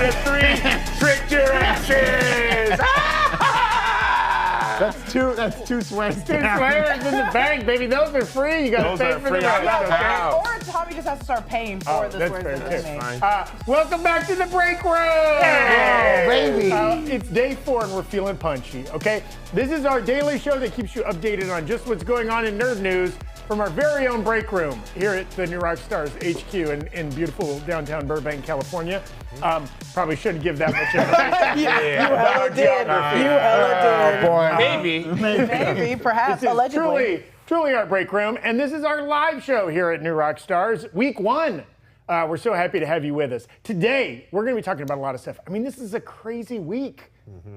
the 3 tricked your asses. That's two swears. Two swears in the bank, baby. Those are free. You got to pay for them. Or Tommy just has to start paying for the swears that he made. Welcome back to the Breakroom. Hey, baby. It's day 4 and we're feeling punchy, okay? This is our daily show that keeps you updated on just what's going on in nerd news from our very own Breakroom here at the new Rockstars HQ in beautiful downtown Burbank, California. Probably shouldn't give that much information. You hella did. You hella did. Maybe, perhaps, allegedly. Truly our Breakroom, and this is our live show here at New Rockstars, week 1. We're so happy to have you with us. Today, we're going to be talking about a lot of stuff. I mean, this is a crazy week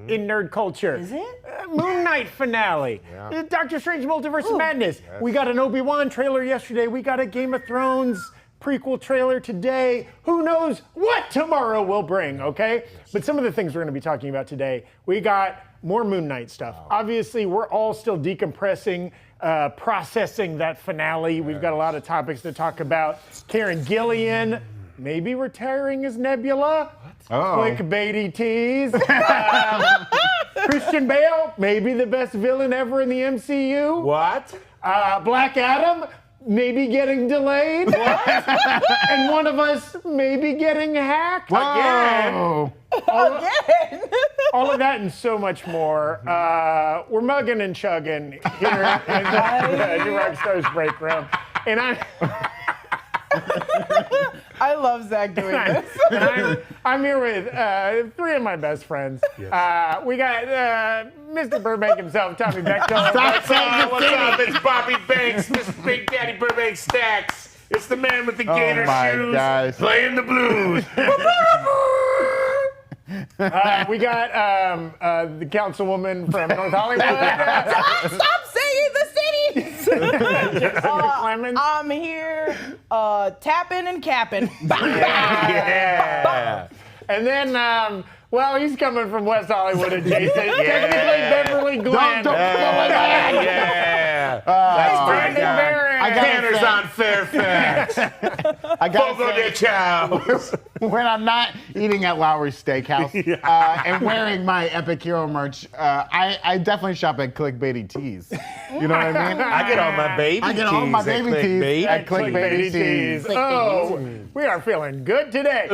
in nerd culture. Is it? Moon Knight finale. Yeah. Doctor Strange Multiverse of Madness. Yes. We got an Obi-Wan trailer yesterday. We got a Game of Thrones prequel trailer today. Who knows what tomorrow will bring, okay? Yes. But some of the things we're going to be talking about today, we got more Moon Knight stuff. Wow. Obviously, we're all still decompressing, processing that finale. We've got a lot of topics to talk about. Karen Gillian maybe retiring as Nebula. Clickbaity tease. Christian Bale, maybe the best villain ever in the MCU. What? Black Adam, maybe getting delayed. What? And one of us maybe getting hacked. Whoa. Again. All of that and so much more. We're mugging and chugging here in the New Rockstars Breakroom. And I love Zach doing this. I'm here with 3 of my best friends. Yes. We got Mr. Burbank himself, Tommy Bechtel. What's up? It's Bobby Banks, Mr. Big Daddy Burbank Stacks. It's the man with the gator shoes gosh. playing the blues. We got the councilwoman from North Hollywood. Stop saying the cities! I'm here tapping and capping. Yeah. And then, well, he's coming from West Hollywood adjacent. Technically Beverly Glen. Yeah. That's Brandon Barron. Tanner's on Fairfax. I got Fogo de Chao. when I'm not eating at Lowry's Steakhouse and wearing my Epic Hero merch, I definitely shop at Clickbaity Tees. You know what I mean? I get all my baby tees. I get all my baby tees at Clickbaity Tees. Oh, we are feeling good today.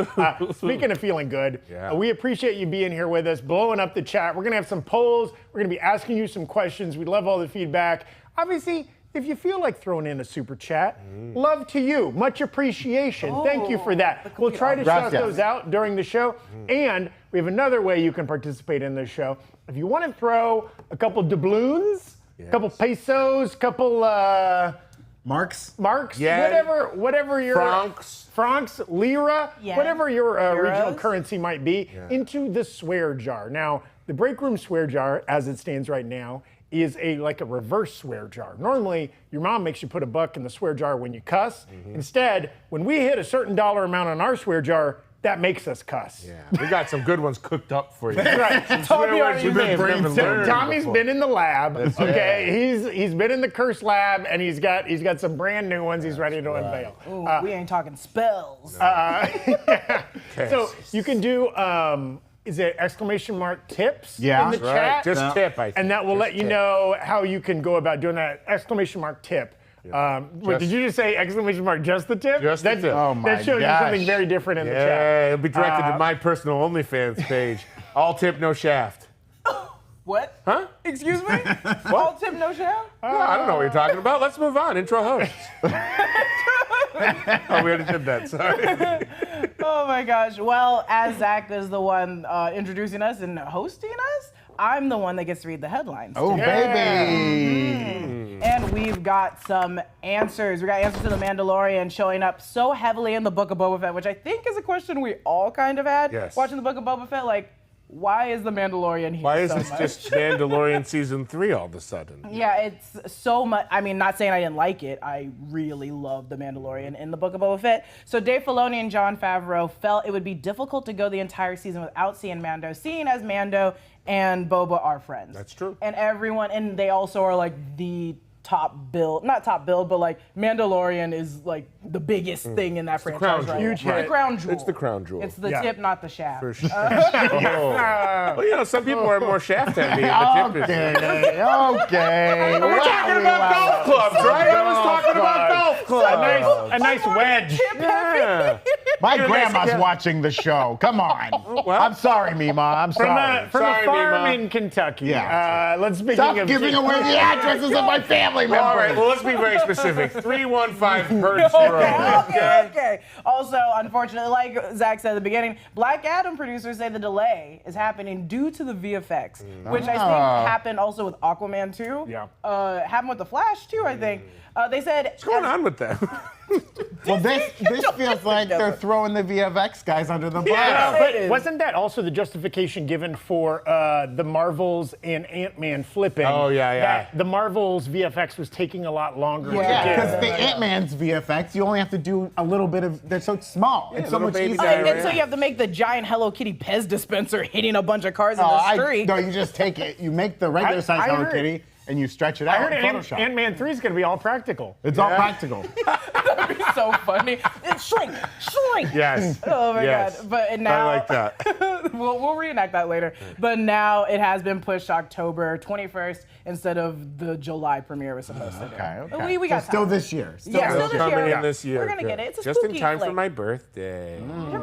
Speaking of feeling good, we appreciate you being here with us, blowing up the chat. We're going to have some polls. We're going to be asking you some questions. We love all the feedback. Obviously, if you feel like throwing in a super chat, love to you. Much appreciation. Thank you for that. We'll try to shout those out during the show. And we have another way you can participate in this show. If you want to throw a couple doubloons, a couple pesos, couple Marks, whatever your francs, lira, whatever your original currency might be, into the swear jar. Now, the Breakroom swear jar, as it stands right now, is like a reverse swear jar. Normally, your mom makes you put $1 in the swear jar when you cuss. Instead, when we hit a certain dollar amount on our swear jar, that makes us cuss. Yeah, we got some good ones cooked up for you. Right. Tommy's been in the lab. He's been in the curse lab, and he's got some brand new ones he's ready to unveil. Ooh, we ain't talking spells. So you can do. Is it !tips in the chat? Just tip, I think. And that will let you know how you can go about doing that !tip. Did you just say just the tip? Just the tip. Oh my That shows you something very different in the chat. Yeah, it'll be directed to my personal OnlyFans page. All tip, no shaft. What? Huh? Excuse me? All tip, no shaft? I don't know what you're talking about. Let's move on. Intro hosts. Oh, we already did that. Sorry. Oh my gosh. Well, as Zach is the one introducing us and hosting us, I'm the one that gets to read the headlines. Oh, baby. And we've got some answers. We got answers to The Mandalorian showing up so heavily in the Book of Boba Fett, which I think is a question we all kind of had watching the Book of Boba Fett. Like, why is The Mandalorian here? Why is this just Mandalorian season 3 all of a sudden? Yeah, it's so much. I mean, not saying I didn't like it. I really love The Mandalorian in the Book of Boba Fett. So Dave Filoni and Jon Favreau felt it would be difficult to go the entire season without seeing Mando, seeing as Mando and Boba are friends. That's true. And everyone, and they also are like the not top build, but like Mandalorian is like the biggest thing in that franchise right now. Huge hit. The crown jewel. It's the crown jewel. It's the tip, not the shaft. For sure. Well, you know, some people are more shaft heavy. And the tip is. Okay. We're talking about golf clubs, right? I was talking about golf clubs. A nice wedge. Yeah. My grandma's watching the show. Come on. Well, I'm sorry, Mima. I'm sorry. From Sorry, a farm Mima. in Kentucky. Yeah. Let's begin. Stop giving away the addresses of my family members. All right, well, let's be very specific. 315 Hertz Road. Okay. Also, unfortunately, like Zach said at the beginning, Black Adam producers say the delay is happening due to the VFX, which I think happened also with Aquaman 2. Yeah. Happened with The Flash too, I think. They said. What's going on with that? Well, this feels like they're throwing the VFX guys under the bus. Yeah. But wasn't that also the justification given for the Marvels and Ant-Man flipping? Oh, yeah. That the Marvels VFX was taking a lot longer. Yeah, to because get. the Ant-Man's VFX, you only have to do a little bit of. They're so small. It's so little much baby easier. diarrhea. And so you have to make the giant Hello Kitty Pez dispenser hitting a bunch of cars in Oh, the street. no, you just take it. You make the regular size I Hello heard- Kitty and you stretch it I out heard in Photoshop. Ant-Man 3 is going to be all practical. It's all practical. That'd be so funny. It's shrink. Yes. Oh my Yes. God. But now I like that. we'll reenact that later. But now it has been pushed October 21st instead of the July premiere was supposed to do. Okay. We got still time. this year. Yeah, still this Coming year. in this year. We're gonna Good. get it. It's a Just in spooky time for flick. my birthday. I thought your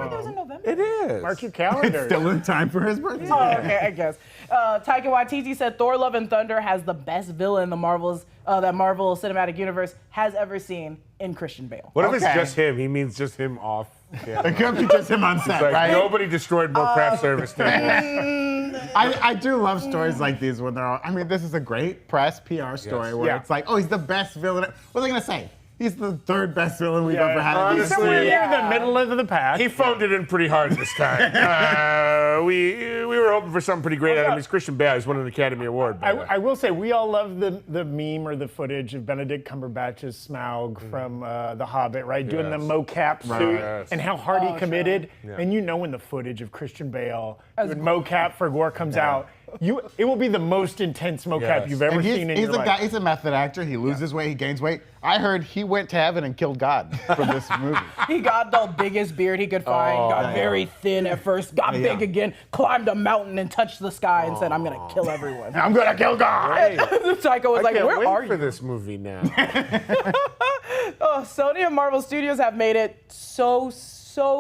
birthday was in November. It is. Mark your calendar. Still in time for his birthday. Oh, okay, I guess. Taika Waititi said Thor: Love and Thunder has the best villain the Marvel Cinematic Universe has ever seen in Christian Bale. What if it's Okay. just him? He means just him off. Yeah. It could be just him on set, Like, right? nobody destroyed more craft service than this. I do love stories like these when they're all, I mean, this is a great press PR story Yes. where Yeah. it's like, oh, he's the best villain. What are they going to say? He's the third best villain we've ever had. in He's these somewhere movies. near the middle of the pack. He phoned it in pretty hard this time. We were hoping for something pretty great out of him. He's Christian Bale. He's won an Academy Award. by the way. I will say, we all love the meme or the footage of Benedict Cumberbatch's Smaug from The Hobbit, right? Doing the Yes. mocap suit Yes. and how hard he committed. And you know when the footage of Christian Bale doing mocap for Gore comes out, it will be the most intense mocap Yes. you've ever And seen in he's your a life. guy. He's a method actor. He loses weight. He gains weight. I heard he went to heaven and killed God for this movie. He got the biggest beard he could find, got very thin at first, got big again, climbed a mountain and touched the sky and said, I'm gonna kill everyone. I'm gonna kill God. Hey, Taika was I like, can't where wait are for you? this movie now. Sony and Marvel Studios have made it so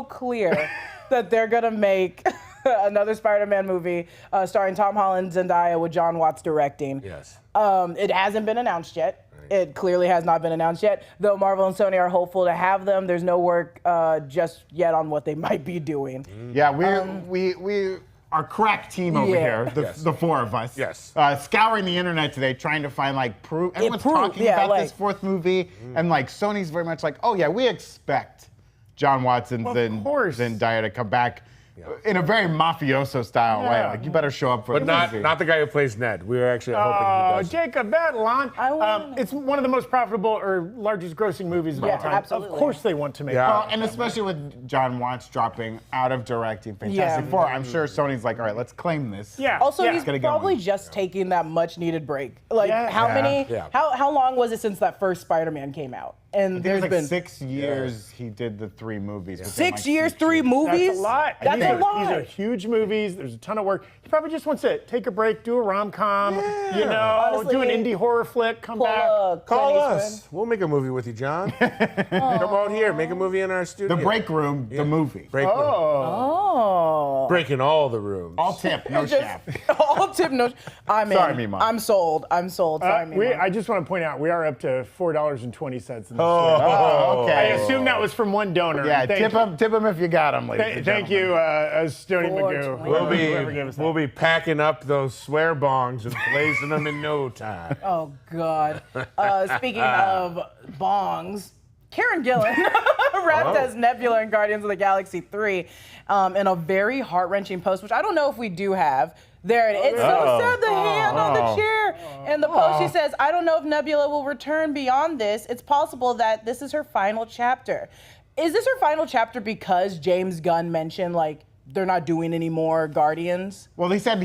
clear that they're gonna make another Spider-Man movie starring Tom Holland, Zendaya, with John Watts directing. Yes. It hasn't been announced yet. It clearly has not been announced yet, though Marvel and Sony are hopeful to have them. There's no work just yet on what they might be doing. Yeah, we our crack team over Yeah. here, the four of us, Yes. scouring the internet today trying to find like proof. Everyone's proof, talking yeah, about like- this fourth movie, and like Sony's very much like, oh yeah, we expect John Watson and course. Zendaya to come back in a very mafioso style way. Like you better show up for But the not movie. the guy who plays Ned. We were actually hoping he Oh, does. Jacob Batalon. I wanna- It's one of the most profitable or largest grossing movies of all Yeah, time. absolutely. Of course they want to make Yeah. it. Well, and especially with John Watts dropping out of directing Fantastic Yeah. Four, I'm sure Sony's like, all right, let's claim this. Yeah. Also, yeah. he's Gotta get probably one. just taking that much needed break. Like, Yeah. how many? Yeah. How long was it since that first Spider-Man came out? And I think there's it was like been 6 years he did the 3 movies. within, 6 like, years, 6 3 movies. That's a lot. That's These a are- lot. These are huge movies. There's a ton of work. He probably just wants to take a break, do a rom-com, you know, Honestly, do an indie horror flick, come Pull, back. Clint Call Eastwood. us. We'll make a movie with you, John. Come out here. Make a movie in our studio. The Breakroom, the movie. Breakroom. Oh. Breaking all the rooms. All tip, no Just- shaft. all tip no. I'm in. Sorry, Mima. I'm sold. I'm sold. Sorry, Mima. I just want to point out, we are up to $4.20 in this Oh, I okay. assume that was from one donor. Yeah, Thank tip him if you got him, ladies and Thank gentlemen. you, Stoney Magoo. $4.20. whoever gave us that. We'll be packing up those swear bongs and blazing them in no time. Oh God. Speaking of bongs, Karen Gillan rapped as Nebula in Guardians of the Galaxy 3 in a very heart-wrenching post, which I don't know if we do have. There it is. It's so sad, the hand on the chair. In the post, she says, I don't know if Nebula will return beyond this. It's possible that this is her final chapter. Is this her final chapter because James Gunn mentioned, like, they're not doing any more Guardians. Well, they said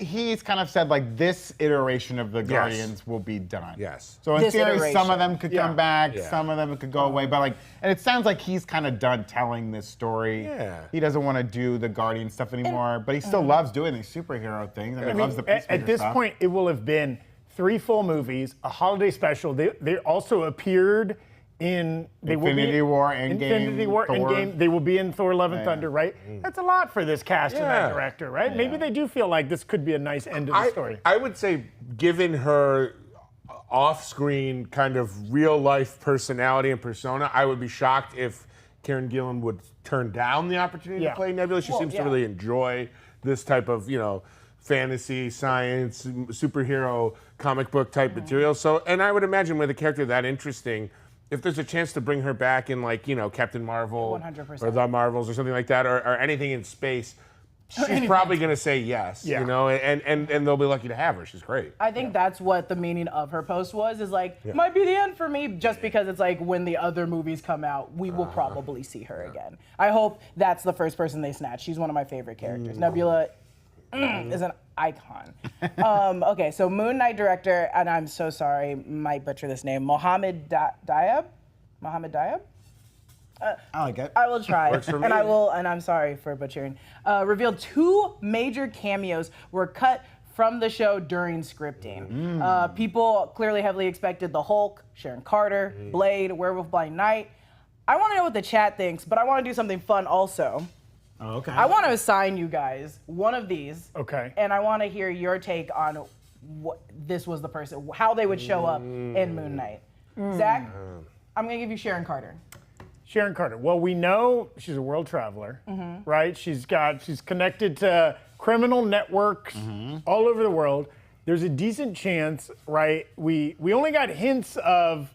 he's kind of said like this iteration of the Guardians will be done. Yes. So in This theory, iteration. some of them could come back, Yeah. some of them could go away, but like, and it sounds like he's kind of done telling this story. Yeah. He doesn't want to do the Guardian stuff anymore, but he still loves doing these superhero things. I mean, loves the Peacemaker at this stuff. point, it will have been 3 full movies, a holiday special. They also appeared in Infinity War, Endgame, Infinity War, Thor. Endgame. They will be in Thor: Love and Thunder, right? That's a lot for this cast and that Yeah. director, right? Maybe they do feel like this could be a nice end to the story. I would say, given her off-screen kind of real-life personality and persona, I would be shocked if Karen Gillan would turn down the opportunity to play Nebula. She seems to really enjoy this type of, fantasy, science, superhero, comic book type material. So, and I would imagine with a character that interesting, if there's a chance to bring her back in, like, Captain Marvel 100%. or The Marvels or something like that, or anything in space, she's probably going to say yes, and they'll be lucky to have her. She's great. I think that's what the meaning of her post was, is like, might be the end for me, just because it's like when the other movies come out, we will probably see her again. I hope that's the first person they snatch. She's one of my favorite characters. Nebula is an icon. Okay, so Moon Knight director, and I'm so sorry, might butcher this name, Mohammed Diab? Mohammed Diab? I like it. I will try, Works for and me. I will, and I'm sorry for butchering. Revealed 2 major cameos were cut from the show during scripting. People clearly heavily expected the Hulk, Sharon Carter, Blade, Werewolf by Night. I want to know what the chat thinks, but I want to do something fun also. Oh, okay. I want to assign you guys one of these. Okay. And I want to hear your take on what this was the person, how they would show up in Moon Knight. Zach, I'm going to give you Sharon Carter. Sharon Carter. Well, we know she's a world traveler, right? She's connected to criminal networks all over the world. There's a decent chance, right? We only got hints of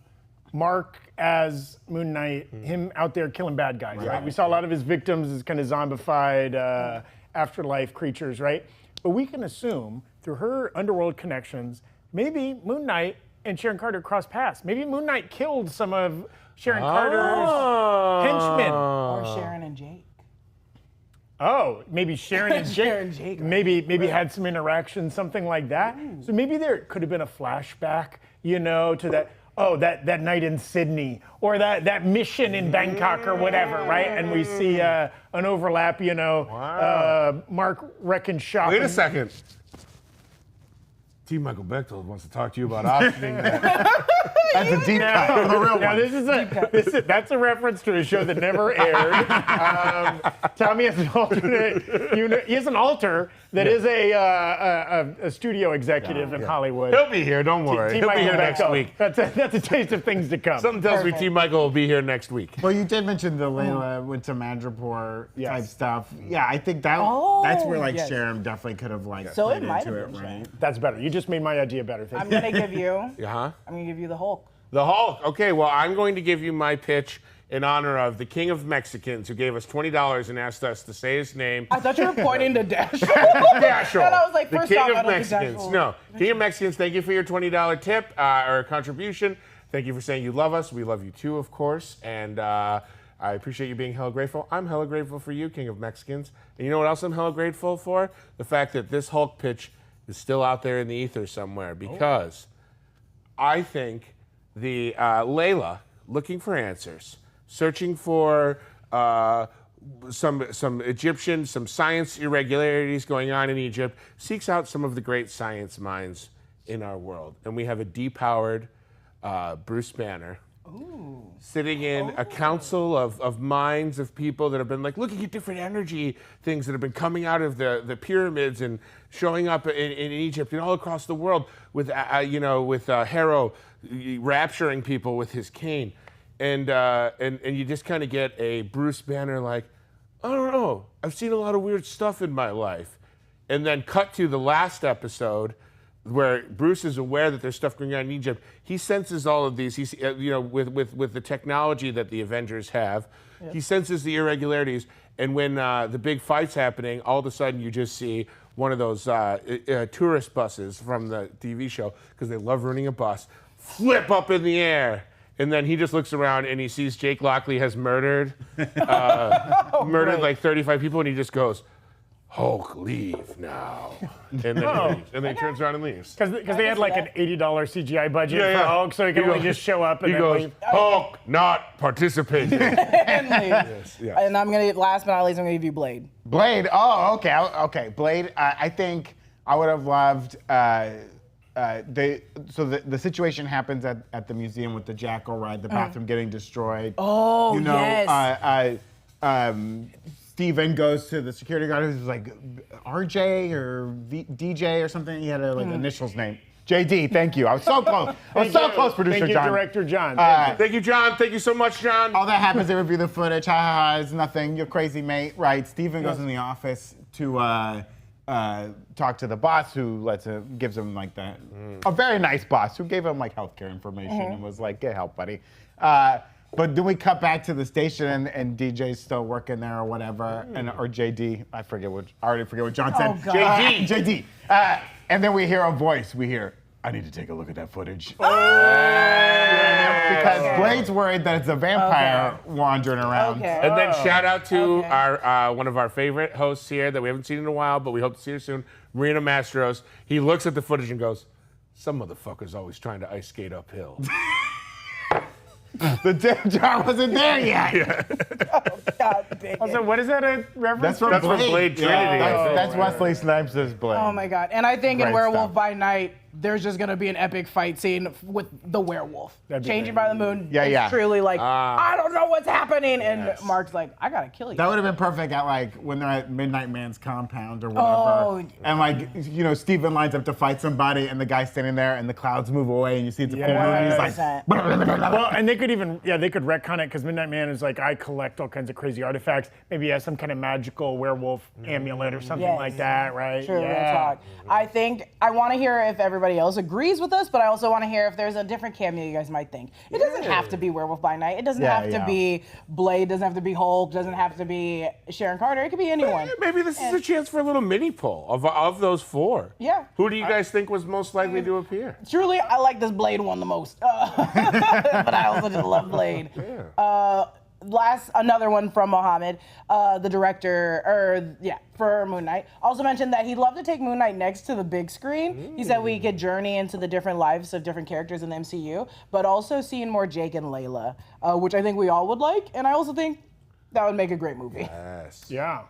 Mark as Moon Knight, him out there killing bad guys, right? We saw a lot of his victims as kind of zombified afterlife creatures, right? But we can assume through her underworld connections, maybe Moon Knight and Sharon Carter crossed paths. Maybe Moon Knight killed some of Sharon Carter's henchmen. Or Sharon and Jake. Oh, maybe Sharon and Jake, Sharon and Jake. maybe had some interaction, something like that. So maybe there could have been a flashback, to that. Oh, that night in Sydney, or that mission in Bangkok, or whatever, right? And we see an overlap, Mark wrecking shop. Wait a second. T. Michael Bechtel wants to talk to you about optioning that. That's a deep cut. For the real Now one. that's a reference to a show that never aired. Tommy has an alternate. He has an alter that is a studio executive in Hollywood. He'll be here, don't worry. T. He'll be Michael here next Bechtel. week. That's a taste of things to come. Something tells me T. Michael will be here next week. Well, you did mention the Layla went to Madripoor type Yes. stuff. Yeah, I think that's where like yes. Sharon definitely could have like So played it might into have it, been right? That's better. You just made my idea better. Thank I'm you. going to give you, Uh-huh. I'm going to give you the Hulk. The Hulk. Okay, well, I'm going to give you my pitch in honor of the King of Mexicans, who gave us $20 and asked us to say his name. I thought you were pointing to Dash. Dashel. And I was like, the first King off, I of don't think Mexicans. Dashel- No, King of Mexicans, thank you for your $20 tip or contribution. Thank you for saying you love us. We love you too, of course. And I appreciate you being hella grateful. I'm hella grateful for you, King of Mexicans. And you know what else I'm hella grateful for? The fact that this Hulk pitch is still out there in the ether somewhere, because I think the Layla, looking for answers, searching for some Egyptian, some science irregularities going on in Egypt, seeks out some of the great science minds in our world. And we have a depowered Bruce Banner sitting in a council of minds of people that have been like looking at different energy things that have been coming out of the pyramids and showing up in Egypt and all across the world with Harrow rapturing people with his cane. And you just kind of get a Bruce Banner like, I don't know, I've seen a lot of weird stuff in my life. And then cut to the last episode where Bruce is aware that there's stuff going on in Egypt. He senses all of these. He's, with the technology that the Avengers have, he senses the irregularities. And when the big fight's happening, all of a sudden you just see one of those tourist buses from the TV show, because they love running a bus, flip up in the air. And then he just looks around and he sees Jake Lockley has murdered like 35 people, and he just goes, Hulk, leave now. And then he leaves. And then he turns around and leaves. Because they had like an $80 CGI budget for Hulk, so he can only just show up and he then goes, leave. Hulk, not participating. And I'm gonna last but not least, I'm gonna give you Blade. Blade. Oh, okay. Blade. I think I would have loved. The situation happens at the museum with the Jackal ride, the bathroom getting destroyed. Oh, yes. Steven goes to the security guard who's like RJ or DJ or something. He had a initials name. JD, thank you. I was so close. Producer Thank you, John. Director John. Thank you, John. Thank you so much, John. All that happens, they review the footage. Ha ha ha, it's nothing. You're crazy, mate. Right. Steven goes in the office to talk to the boss who gives him like that. A very nice boss who gave him like healthcare information and was like, get help, buddy. But then we cut back to the station and DJ's still working there or whatever, or JD. I already forget what John said. God. JD. And then we hear a voice. We hear, I need to take a look at that footage. Because Blade's worried that it's a vampire wandering around. Okay. And then shout out to our one of our favorite hosts here that we haven't seen in a while, but we hope to see her soon, Marina Mastros. He looks at the footage and goes, some motherfucker's always trying to ice skate uphill. The damn jar wasn't there yet. God dang it. Also, what is that a reference? That's from Blade Trinity. That's Wesley Snipes' Blade. Oh my God. And I think in Great Werewolf stuff. by Night, there's just gonna be an epic fight scene with the werewolf. Changing by the Moon. Yeah, It's truly like, I don't know what's happening. And Mark's like, I gotta kill you. That would have been perfect at like when they're at Midnight Man's compound or whatever. Oh. And like, Steven lines up to fight somebody and the guy's standing there and the clouds move away and you see it's a full moon and he's like, 100%. Well, and they could retcon it because Midnight Man is like, I collect all kinds of crazy artifacts. Maybe he has some kind of magical werewolf amulet or something like that, right? True, real talk. I think I want to hear if everybody else agrees with us, but I also want to hear if there's a different cameo you guys might think. It doesn't have to be Werewolf by Night. It doesn't have to be Blade. Doesn't have to be Hulk. Doesn't have to be Sharon Carter. It could be anyone. Maybe this is a chance for a little mini poll of those four. Yeah. Who do you guys think was most likely to appear? Truly, I like this Blade one the most. But I also just love Blade. Another one from Mohammed, the director, for Moon Knight. Also mentioned that he'd love to take Moon Knight next to the big screen. He said we could journey into the different lives of different characters in the MCU, but also seeing more Jake and Layla, which I think we all would like, and I also think that would make a great movie. Yes. Yeah.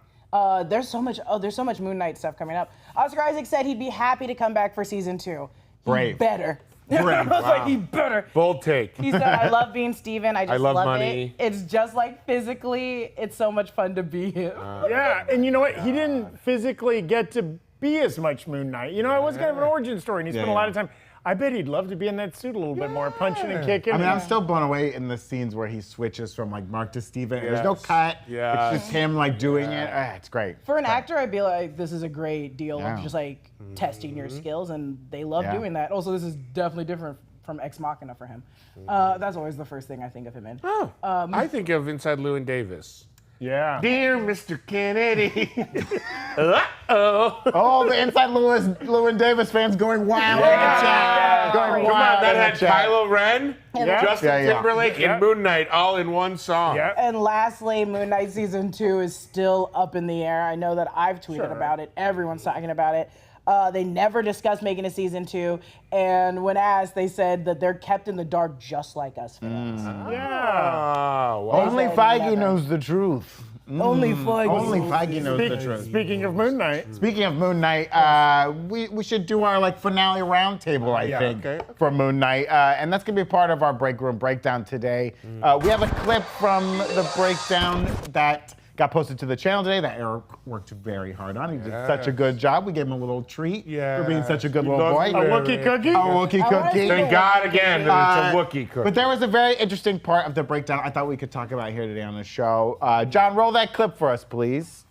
There's so much Moon Knight stuff coming up. Oscar Isaac said he'd be happy to come back for season 2. Brave. He better. Brave. I was like, he better. Bold take. He said, I love being Steven. I just love love money. it. It's just like physically, it's so much fun to be him. Yeah, and you know what? He didn't physically get to be as much Moon Knight. It was kind of an origin story, and he spent a lot of time. I bet he'd love to be in that suit a little bit more, punching and kicking. I mean, I'm still blown away in the scenes where he switches from like Mark to Steven. There's no cut. Yes. It's just him like doing it. It's great. For an actor, I'd be like, this is a great deal of just like testing your skills, and they love doing that. Also, this is definitely different from Ex Machina for him. That's always the first thing I think of him in. Oh, I think of Inside Llewyn Davis. Yeah. Dear Mr. Kennedy. Uh-oh. Oh, the Inside Llewyn Davis fans going wild in the chat. Going Come on, wild that in had the chat. Kylo Ren, Justin Timberlake, and Moon Knight all in one song. Yeah. And lastly, Moon Knight season 2 is still up in the air. I know that I've tweeted about it. Everyone's talking about it. They never discussed making a season 2, and when asked, they said that they're kept in the dark just like us fans. Yeah. Oh, well. Only Feige knows the truth. Only Feige. Only Feige knows the truth. Speaking of Moon Knight. Speaking of Moon Knight, we should do our finale roundtable, I think, for Moon Knight, and that's gonna be part of our Breakroom breakdown today. We have a clip from the breakdown that got posted to the channel today that Eric worked very hard on. He did such a good job. We gave him a little treat for being such a good little boy. A Wookiee cookie? A Wookiee cookie. Thank God again that it's a Wookiee cookie. But there was a very interesting part of the breakdown I thought we could talk about here today on the show. John, roll that clip for us, please.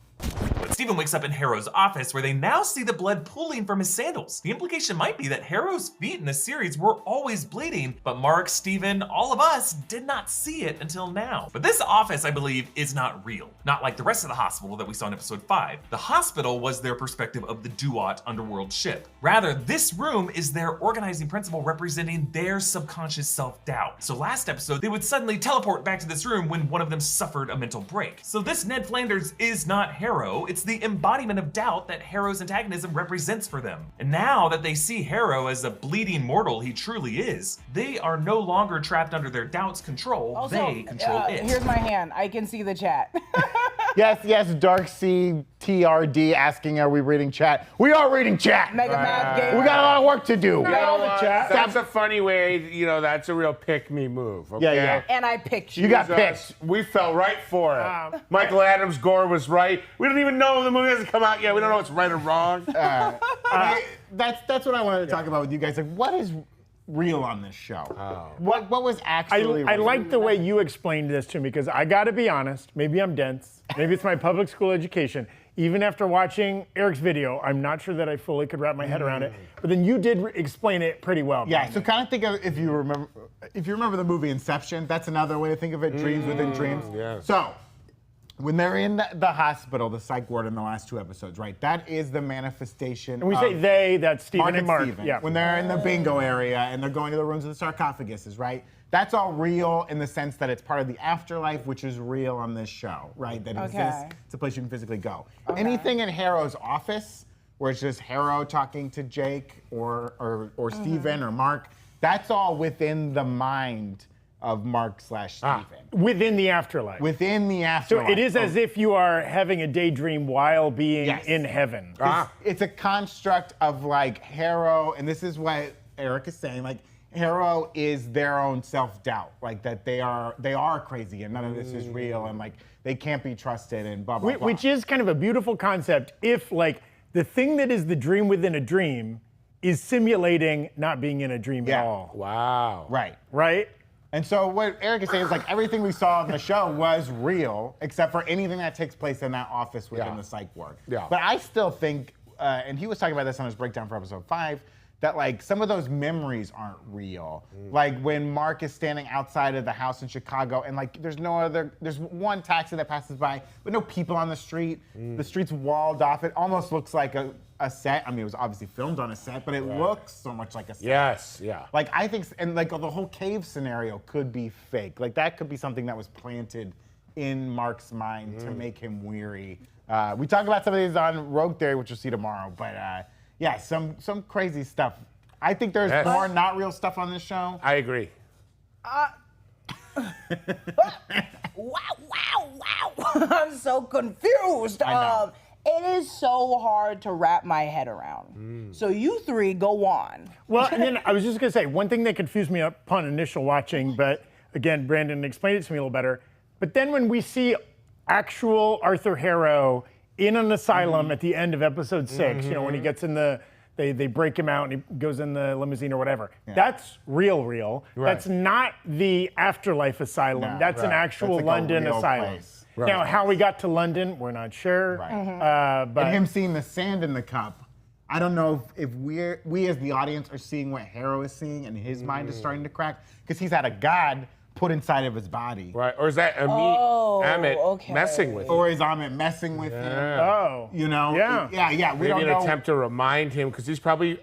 Let's Steven wakes up in Harrow's office where they now see the blood pooling from his sandals. The implication might be that Harrow's feet in the series were always bleeding, but Mark, Steven, all of us did not see it until now. But this office, I believe, is not real. Not like the rest of the hospital that we saw in episode 5. The hospital was their perspective of the Duat underworld ship. Rather, this room is their organizing principle representing their subconscious self-doubt. So last episode, they would suddenly teleport back to this room when one of them suffered a mental break. So this Ned Flanders is not Harrow, it's the embodiment of doubt that Harrow's antagonism represents for them. And now that they see Harrow as a bleeding mortal he truly is, they are no longer trapped under their doubt's control, Also, they control it. Here's my hand. I can see the chat. Yes, Dark Sea TRD asking, are we reading chat? We are reading chat. Mega Math Gamer. We got a lot of work to do. That's a funny way, that's a real pick-me move, okay? Yeah. And I picked you. You got picked. We fell right for it. Michael Adams' Gore was right. We don't even know the movie hasn't come out yet. We don't know what's right or wrong. That's what I wanted to talk about with you guys. Like, what is real on this show? What was actually I real? like the way you explained this to me, because I gotta be honest, maybe I'm dense, maybe it's my public school education. Even after watching Eric's video, I'm not sure that I fully could wrap my head around it. But then you did explain it pretty well. Yeah, so kind of think of if you remember the movie Inception, that's another way to think of it, dreams within dreams. Yeah. So when they're in the hospital, the psych ward in the last 2 episodes, right? That is the manifestation. And we say they, that's Steven and Mark. Steven. Yeah. When they're in the bingo area and they're going to the rooms of the sarcophaguses, right? That's all real in the sense that it's part of the afterlife, which is real on this show, right? That exists. It's a place you can physically go. Anything in Harrow's office, where it's just Harrow talking to Jake or Steven or Mark, that's all within the mind of Mark/Steven. Within the afterlife. Within the So afterlife. it is as if you are having a daydream while being in heaven. It's a construct of like Harrow, and this is what Eric is saying, like Harrow is their own self-doubt, like that they are crazy and none of this is real and like they can't be trusted and blah, blah, blah. Which is kind of a beautiful concept if like the thing that is the dream within a dream is simulating not being in a dream at all. Wow. Right? And so what Eric is saying is like everything we saw in the show was real, except for anything that takes place in that office within the psych ward. Yeah. But I still think, and he was talking about this on his breakdown for episode 5, that like some of those memories aren't real. Like when Mark is standing outside of the house in Chicago and like there's one taxi that passes by, but no people on the street. The street's walled off. It almost looks like a set. I mean, it was obviously filmed on a set, but it looks so much like a set. Yes, yeah. Like I think, and like the whole cave scenario could be fake. Like that could be something that was planted in Mark's mind to make him weary. We talk about some of these on Rogue Theory, which you'll see tomorrow, but yeah, some crazy stuff. I think there's more not real stuff on this show. I agree. Wow. I'm so confused. It is so hard to wrap my head around. So you three go on. Well, and then I was just gonna say, one thing that confused me upon initial watching, but again, Brandon explained it to me a little better. But then when we see actual Arthur Harrow in an asylum at the end of episode 6, when he gets in they break him out and he goes in the limousine or whatever. Yeah. That's real. Right. That's not the afterlife asylum. No, that's an actual like London asylum. Right. Now, how we got to London, we're not sure. Right. But him seeing the sand in the cup, I don't know if we as the audience are seeing what Harrow is seeing and his mind is starting to crack, because he's had a god put inside of his body. Right, or is that Amit messing with him? Or is Amit messing with him? Oh. Yeah. We Maybe don't know. An attempt to remind him, because he's probably,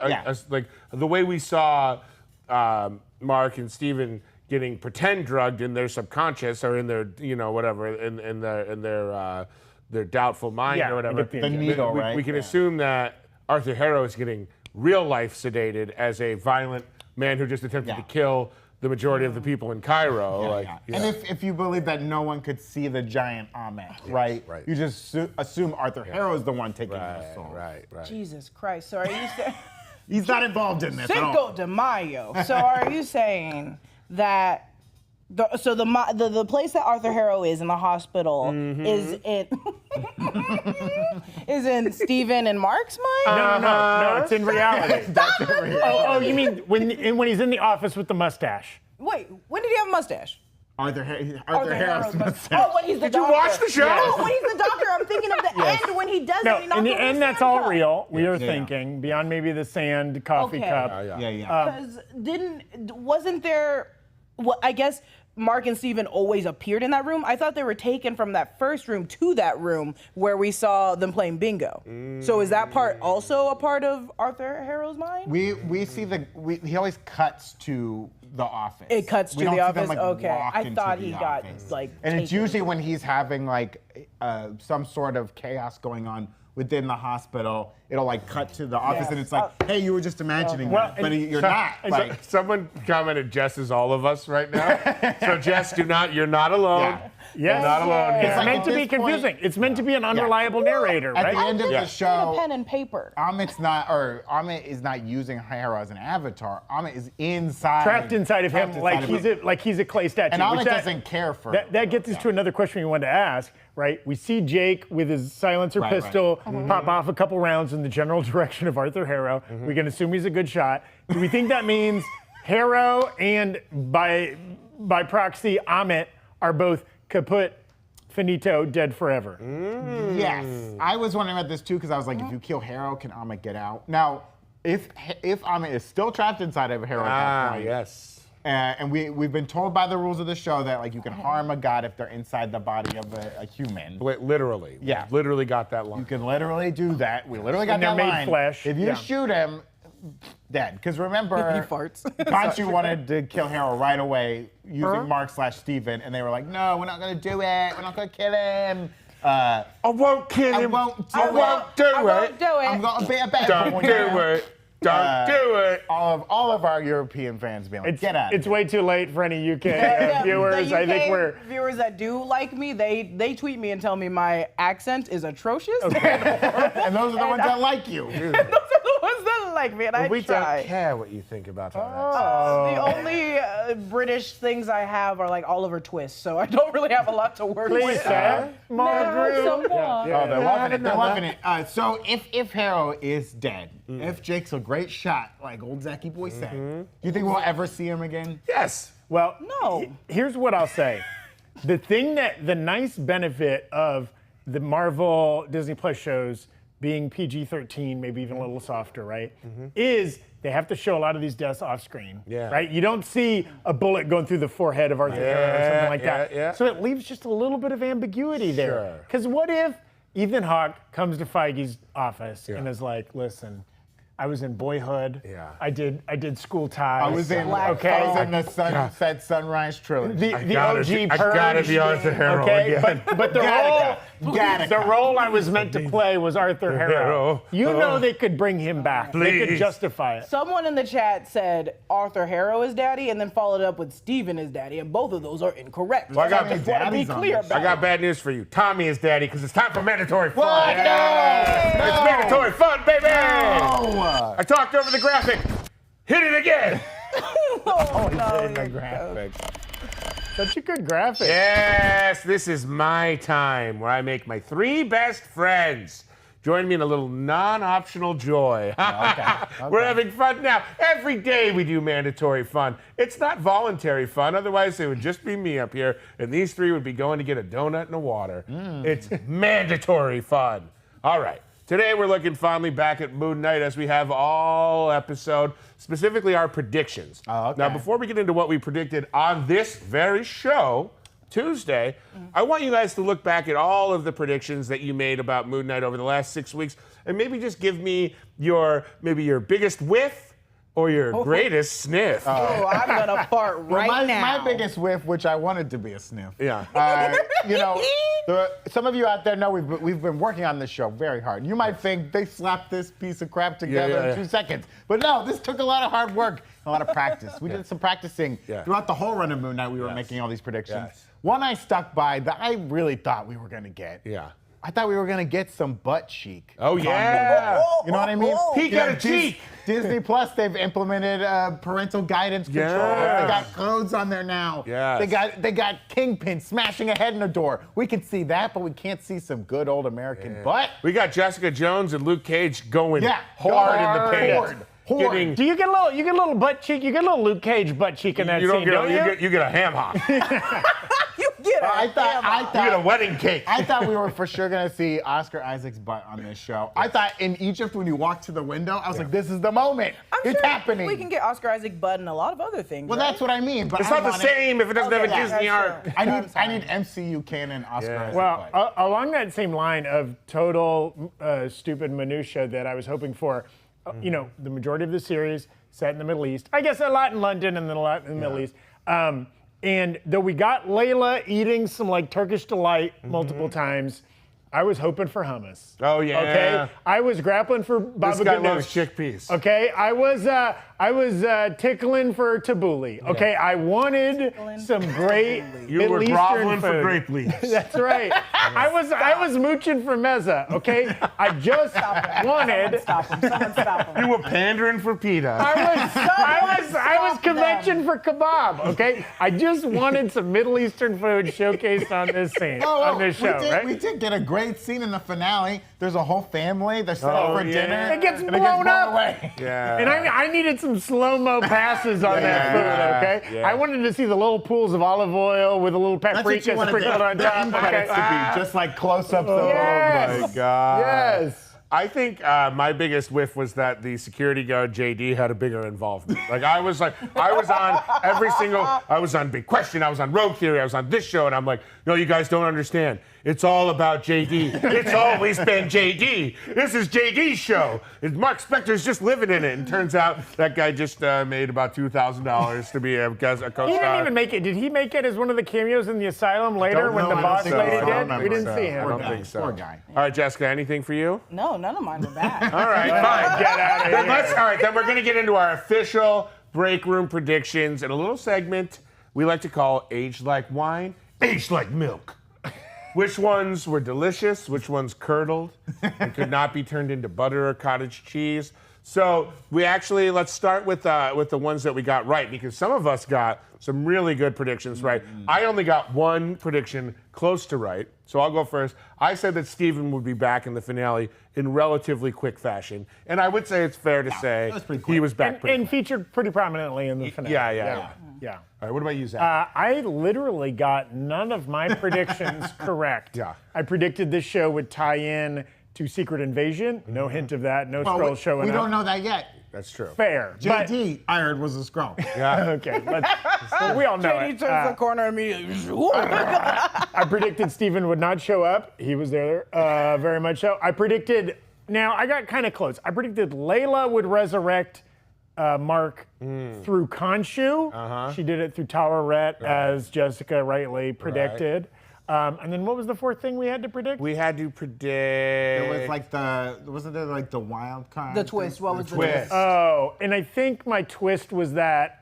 like, the way we saw Mark and Steven getting pretend drugged in their subconscious or in their, whatever, in their doubtful mind or whatever. The needle, right? We can assume that Arthur Harrow is getting real life sedated as a violent man who just attempted to kill the majority of the people in Cairo. And if you believe that no one could see the giant Ahmed, right? You just assume Arthur Harrow is the one taking the soul. Right. Jesus Christ. So are you saying... He's not involved in this at all. Cinco de Mayo. So are you saying that... the place that Arthur Harrow is in the hospital is in Steven and Mark's mind? No, it's in reality. That's in reality. Oh, you mean when he's in the office with the mustache? Wait, when did he have a mustache? Arthur Harrow's mustache. Oh, when he's the doctor. Did you watch the show? No, when he's the doctor, I'm thinking of the end when he does No, it. He knocks in the over end, his that's sand all cup. real. We are Yeah. thinking beyond maybe the sand coffee Okay. cup. Yeah. Because wasn't there? Well, I guess Mark and Steven always appeared in that room. I thought they were taken from that first room to that room where we saw them playing bingo. So is that part also a part of Arthur Harrow's mind? We see he always cuts to the office. It cuts We to don't the see them, office? like, Okay. walk I into thought the he got, office. like, And it's taken. usually when he's having like some sort of chaos going on within the hospital. It'll like cut to the office, and it's like, hey, you were just imagining that, but you're not. Like, Someone commented Jess is all of us right now. So Jess, you're not alone. Yeah. Yes. You're not alone here. It's like meant at to be this point- confusing. It's meant to be an unreliable narrator, at right? the end of the Get a show, pen and paper. Amit is not using Harrow as an avatar. Amit is inside, Trapped inside of him, trapped inside like he's a clay statue. And which Amit doesn't care for that gets us to another question we wanted to ask, right? We see Jake with his silencer Right, pistol right. pop off a couple rounds in the general direction of Arthur Harrow. We can assume he's a good shot. Do we think that means Harrow and by proxy Amit are both kaput, finito, dead forever? Yes, I was wondering about this too because I was like, if you kill Harrow, can Amit get out? Now, if Amit is still trapped inside of Harrow at that point, Yes. and we've been told by the rules of the show that like you can harm a god if they're inside the body of a human. Wait, literally. Yeah. Literally got that You line. can literally do that. We literally got And they're that made line. flesh. If you Yeah. shoot him, dead. Because remember, He farts. Conchu wanted to kill Harrow right away using Mark/Steven, and they were like, no, we're not going to do it. We're not going to kill him. I won't kill him. I won't do it. I won't do it. I'm going to be a bad Don't boy do now. it. Don't do it. All of our European fans being like, get out. It's way too late for any UK Yeah, viewers. the I think UK we're. viewers that do like me. They tweet me and tell me my accent is atrocious. And those are the ones that like you. Those are the ones that like me, and I We try. don't care what you think about our accent. The only British things I have are like Oliver Twist, so I don't really have a lot to work Please, with. sir. Margaret. Never someone. Oh, they're loving it. They're loving it. So if Harrow is dead, if Jake's a great shot, like old Zachy Boy said, do you think we'll ever see him again? Yes. Well, No. Here's what I'll say. The nice benefit of the Marvel Disney Plus shows being PG-13, maybe even a little softer, right, is they have to show a lot of these deaths off screen, Yeah. right? You don't see a bullet going through the forehead of Arthur Harrow or something like that. yeah. So it leaves just a little bit of ambiguity there. Sure. Because what if Ethan Hawke comes to Feige's office and is like, listen, I was in Boyhood. Yeah. I did School Ties. I was in the Sunset Sunrise trilogy. The OG I Purge. gotta be Arthur Harrow Okay, again. but the role I was meant to play was Arthur Harrow. Harrow. You know they could bring him back. They could Please. justify it. Someone in the chat said Arthur Harrow is daddy, and then followed up with Steven is daddy, and both of those are incorrect. Well, I got- just want to be Daddy's on clear this. about I got it. bad news for you. Tommy is daddy because it's time for mandatory fun. What? No! It's mandatory fun, baby. No! I talked over the graphic. Hit it again. Oh, no, In the you're graphic. Such a good graphic. Yes, this is my time where I make my 3 best friends. Join me in a little non-optional joy. We're having fun now. Every day we do mandatory fun. It's not voluntary fun, otherwise it would just be me up here, and these 3 would be going to get a donut and a water. It's mandatory fun. All right. Today we're looking fondly back at Moon Knight as we have all episode, specifically our predictions. Oh, okay. Now, before we get into what we predicted on this very show, Tuesday, I want you guys to look back at all of the predictions that you made about Moon Knight over the last 6 weeks, and maybe just give me your biggest whiff or your greatest sniff. Oh, I'm gonna fart right now. My biggest whiff, which I wanted to be a sniff. Yeah. Some of you out there know we've been working on this show very hard. You might think they slapped this piece of crap together in 2 seconds, but no, this took a lot of hard work, a lot of practice. We did some practicing throughout the whole run of Moon Knight. We were making all these predictions. Yes. One I stuck by that I really thought we were gonna get. Yeah. I thought we were gonna get some butt cheek. Oh, yeah. You know what I mean? He got a cheek. Disney Plus, they've implemented parental guidance controls. Yes. They got codes on there now. Yes. They got Kingpin smashing a head in a door. We can see that, but we can't see some good old American butt. We got Jessica Jones and Luke Cage going Yeah, hard in the going paint. hard. getting. Do you get a little butt cheek? You get a little Luke Cage butt cheek in that You don't scene, get. don't you? You get a ham hock. You get it. I thought You get a wedding cake. I thought we were for sure gonna see Oscar Isaac's butt on this show. I thought in Egypt when you walked to the window, I was like, this is the moment. It's happening. We can get Oscar Isaac butt and a lot of other things. Well, right? that's what I mean. But It's I not the want it- same if it doesn't have a Disney art. I need MCU canon Oscar Isaac. Well, butt. along that same line of total stupid minutia that I was hoping for, you know, the majority of the series set in the Middle East. I guess a lot in London and then a lot in the Middle East. And though we got Layla eating some like Turkish delight multiple times, I was hoping for hummus. Oh yeah. Okay, I was grappling for Baba This guy Ganoush. loves chickpeas. Okay, I was tickling for tabbouleh. Okay, I wanted some great You Middle were Eastern groveling food. for grape leaves. That's right. I was mooching for mezza. Okay, I just wanted. Stop him. Someone stop him. You were pandering for pita. I was convention for kebab. Okay, I just wanted some Middle Eastern food showcased on this scene, on this show, right? We did get a great scene in the finale. There's a whole family. They're set up for dinner. It gets and blown up. away. Yeah. And I needed some slow-mo passes on that food, okay? yeah. I wanted to see the little pools of olive oil with a little That's what paprika you wanted sprinkled on the top. end Okay? credits to be, just like close-ups of. Yes. Oh my God. Yes. I think my biggest whiff was that the security guard JD had a bigger involvement. I was on Big Question, I was on Rogue Theory, I was on this show, and I'm like, no, you guys don't understand. It's all about JD. It's always been JD. This is JD's show. Mark Spector's just living in it. And turns out that guy just made about $2,000 to be a co-star. He didn't even make it. Did he make it as one of the cameos in the asylum later when the boss lady did? We didn't see him. I don't think so. Poor guy. All right, Jessica, anything for you? No, none of mine were bad. All right, fine. Get out of Then here. all right, then we're going to get into our official break room predictions and a little segment we like to call Aged Like Wine, Aged Like Milk. Which ones were delicious, which ones curdled and could not be turned into butter or cottage cheese. So let's start with the ones that we got right, because some of us got some really good predictions right. I only got one prediction close to right, so I'll go first. I said that Steven would be back in the finale in relatively quick fashion, and I would say it's fair to say that was pretty quick. he was back pretty And quick. featured pretty prominently in the finale. Yeah. Yeah. All right, what about you, Zach? I literally got none of my predictions correct. Yeah. I predicted this show would tie in to Secret Invasion. No hint of that. No scroll showing we up. don't know that yet. That's true. Fair. But, JD, I heard, was a scroll. Yeah. okay, but we all know JD it. turns the corner immediately. I predicted Steven would not show up. He was there, very much so. I predicted, now I got kind of close. I predicted Layla would resurrect Mark through Khonshu. She did it through Tawaret, as Jessica rightly predicted. And then what was the fourth thing we had to predict? We had to predict. It was like wasn't there like the wild card? The twist. What was the twist. twist? Oh, and I think my twist was that,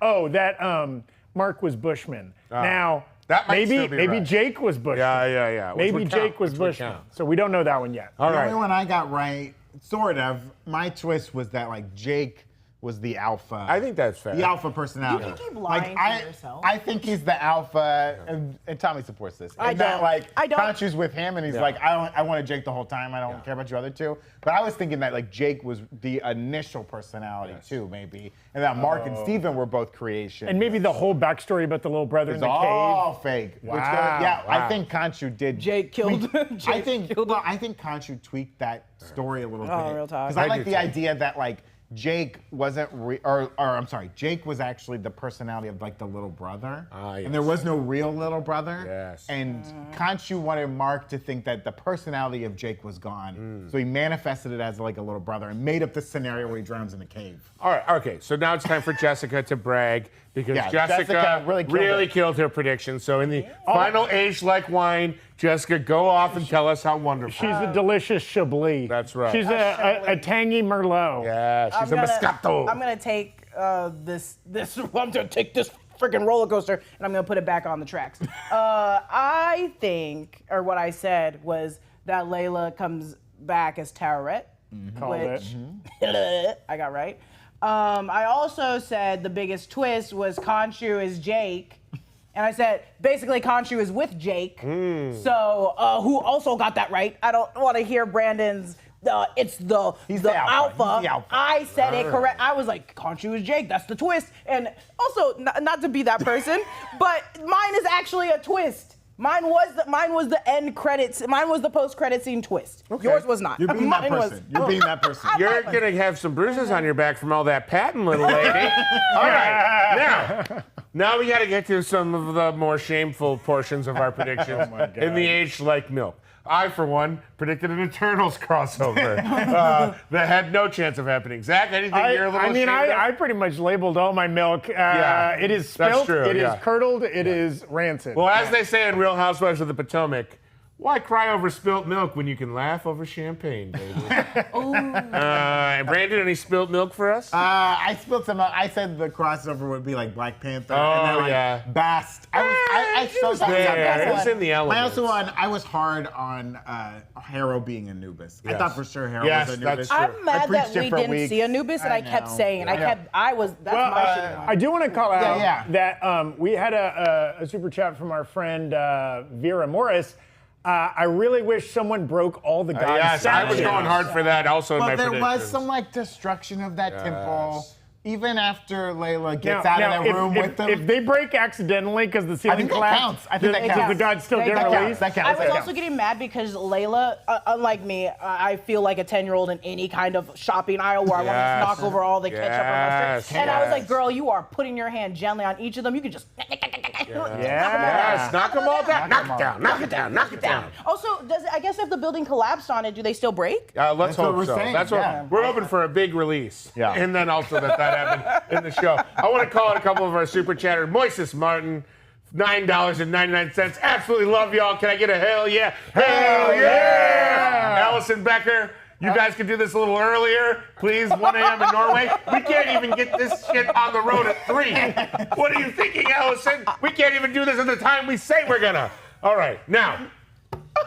Mark was Bushman. Now, That might still be maybe right. Jake was Bushman. Yeah. Which Maybe would count, Jake was which would Bushman. count. So we don't know that one yet. All The right. only one I got right, sort of. My twist was that like Jake was the alpha. I think that's fair. The alpha personality. You can keep lying to yourself. I think he's the alpha, and Tommy supports this. I And that, don't. like, I don't. Khonshu's with him, and he's like, I wanted Jake the whole time. I don't care about you other two. But I was thinking that like Jake was the initial personality too, maybe, and that Mark and Steven were both creation. And maybe the whole backstory about the little brother in it's the all cave. fake. Wow. I think Khonshu did. Jake killed. I think Khonshu tweaked that story a little bit. real talk. Because I I like do the too. idea that like Jake wasn't, Jake was actually the personality of like the little brother, yes. and there was no real little brother. Yes. And Khonshu wanted Mark to think that the personality of Jake was gone, so he manifested it as like a little brother and made up this scenario where he drowns in a cave. All right, okay, so now it's time for Jessica to brag because Yeah, Jessica Jessica really killed her prediction. So in the final Aged Like Wine, Jessica, go off and tell us how wonderful. She's a delicious Chablis. That's right. She's a tangy Merlot. Yeah, she's a Moscato. I'm gonna take this. I'm gonna take this freaking roller coaster and I'm gonna put it back on the tracks. I think, or what I said was that Layla comes back as Tawaret, Called it. which I got right. I also said the biggest twist was Khonshu is Jake. And I said, basically, Khonshu is with Jake. So, who also got that right. I don't want to hear Brandon's it's the alpha. He's the alpha. I said it correct. I was like, can't you is Jake? That's the twist. And also, not to be that person, but mine is actually a twist. Mine was the end credits. Mine was the post-credit scene twist. Okay. Yours was not. You're being that person. You're being that person. You're gonna have some bruises on your back from all that patting, little lady. All right, now we got to get to some of the more shameful portions of our predictions in the age like milk. I, for one, predicted an Eternals crossover that had no chance of happening. Zach, anything you're a little ashamed of? I pretty much labeled all my milk. It is spilt, it is curdled, it is rancid. Well, as they say in Real Housewives of the Potomac, why cry over spilt milk when you can laugh over champagne, baby? Brandon, any spilt milk for us? I spilled some. I said the crossover would be like Black Panther. Oh, and then Bast. I so thought it was in the elements. I was hard on Harrow being Anubis. Yes. I thought for sure Harrow Yes, was Anubis. that's true. I'm mad that we didn't see Anubis, and I kept saying, that's my shit. I do want to call out that we had a super chat from our friend Vera Morris. I really wish someone broke all the gods' Yes, I was going hard for that also in my But there predictions. was some like destruction of that temple. Even after Layla gets out of that room with them. If they break accidentally because the ceiling collapsed, I think that counts. the gods still get released. That counts. I was also getting mad because Layla, unlike me, I feel like a 10-year-old in any kind of shopping aisle where I want to just knock over all the ketchup and mustard. And I was like, girl, you are putting your hand gently on each of them. You can just knock them all down. Knock it down. Also, I guess if the building collapsed on it, do they still break? Let's hope we're so. saying. That's what we're hoping for, a big release. Yeah. And then also that happened in the show. I want to call out a couple of our super chatters. Moises Martin, $9.99. Absolutely love y'all. Can I get a hell yeah? Hell yeah! Allison Becker, you guys can do this a little earlier, please. 1 a.m. in Norway. We can't even get this shit on the road at 3. What are you thinking, Allison? We can't even do this at the time we say we're gonna. All right, now,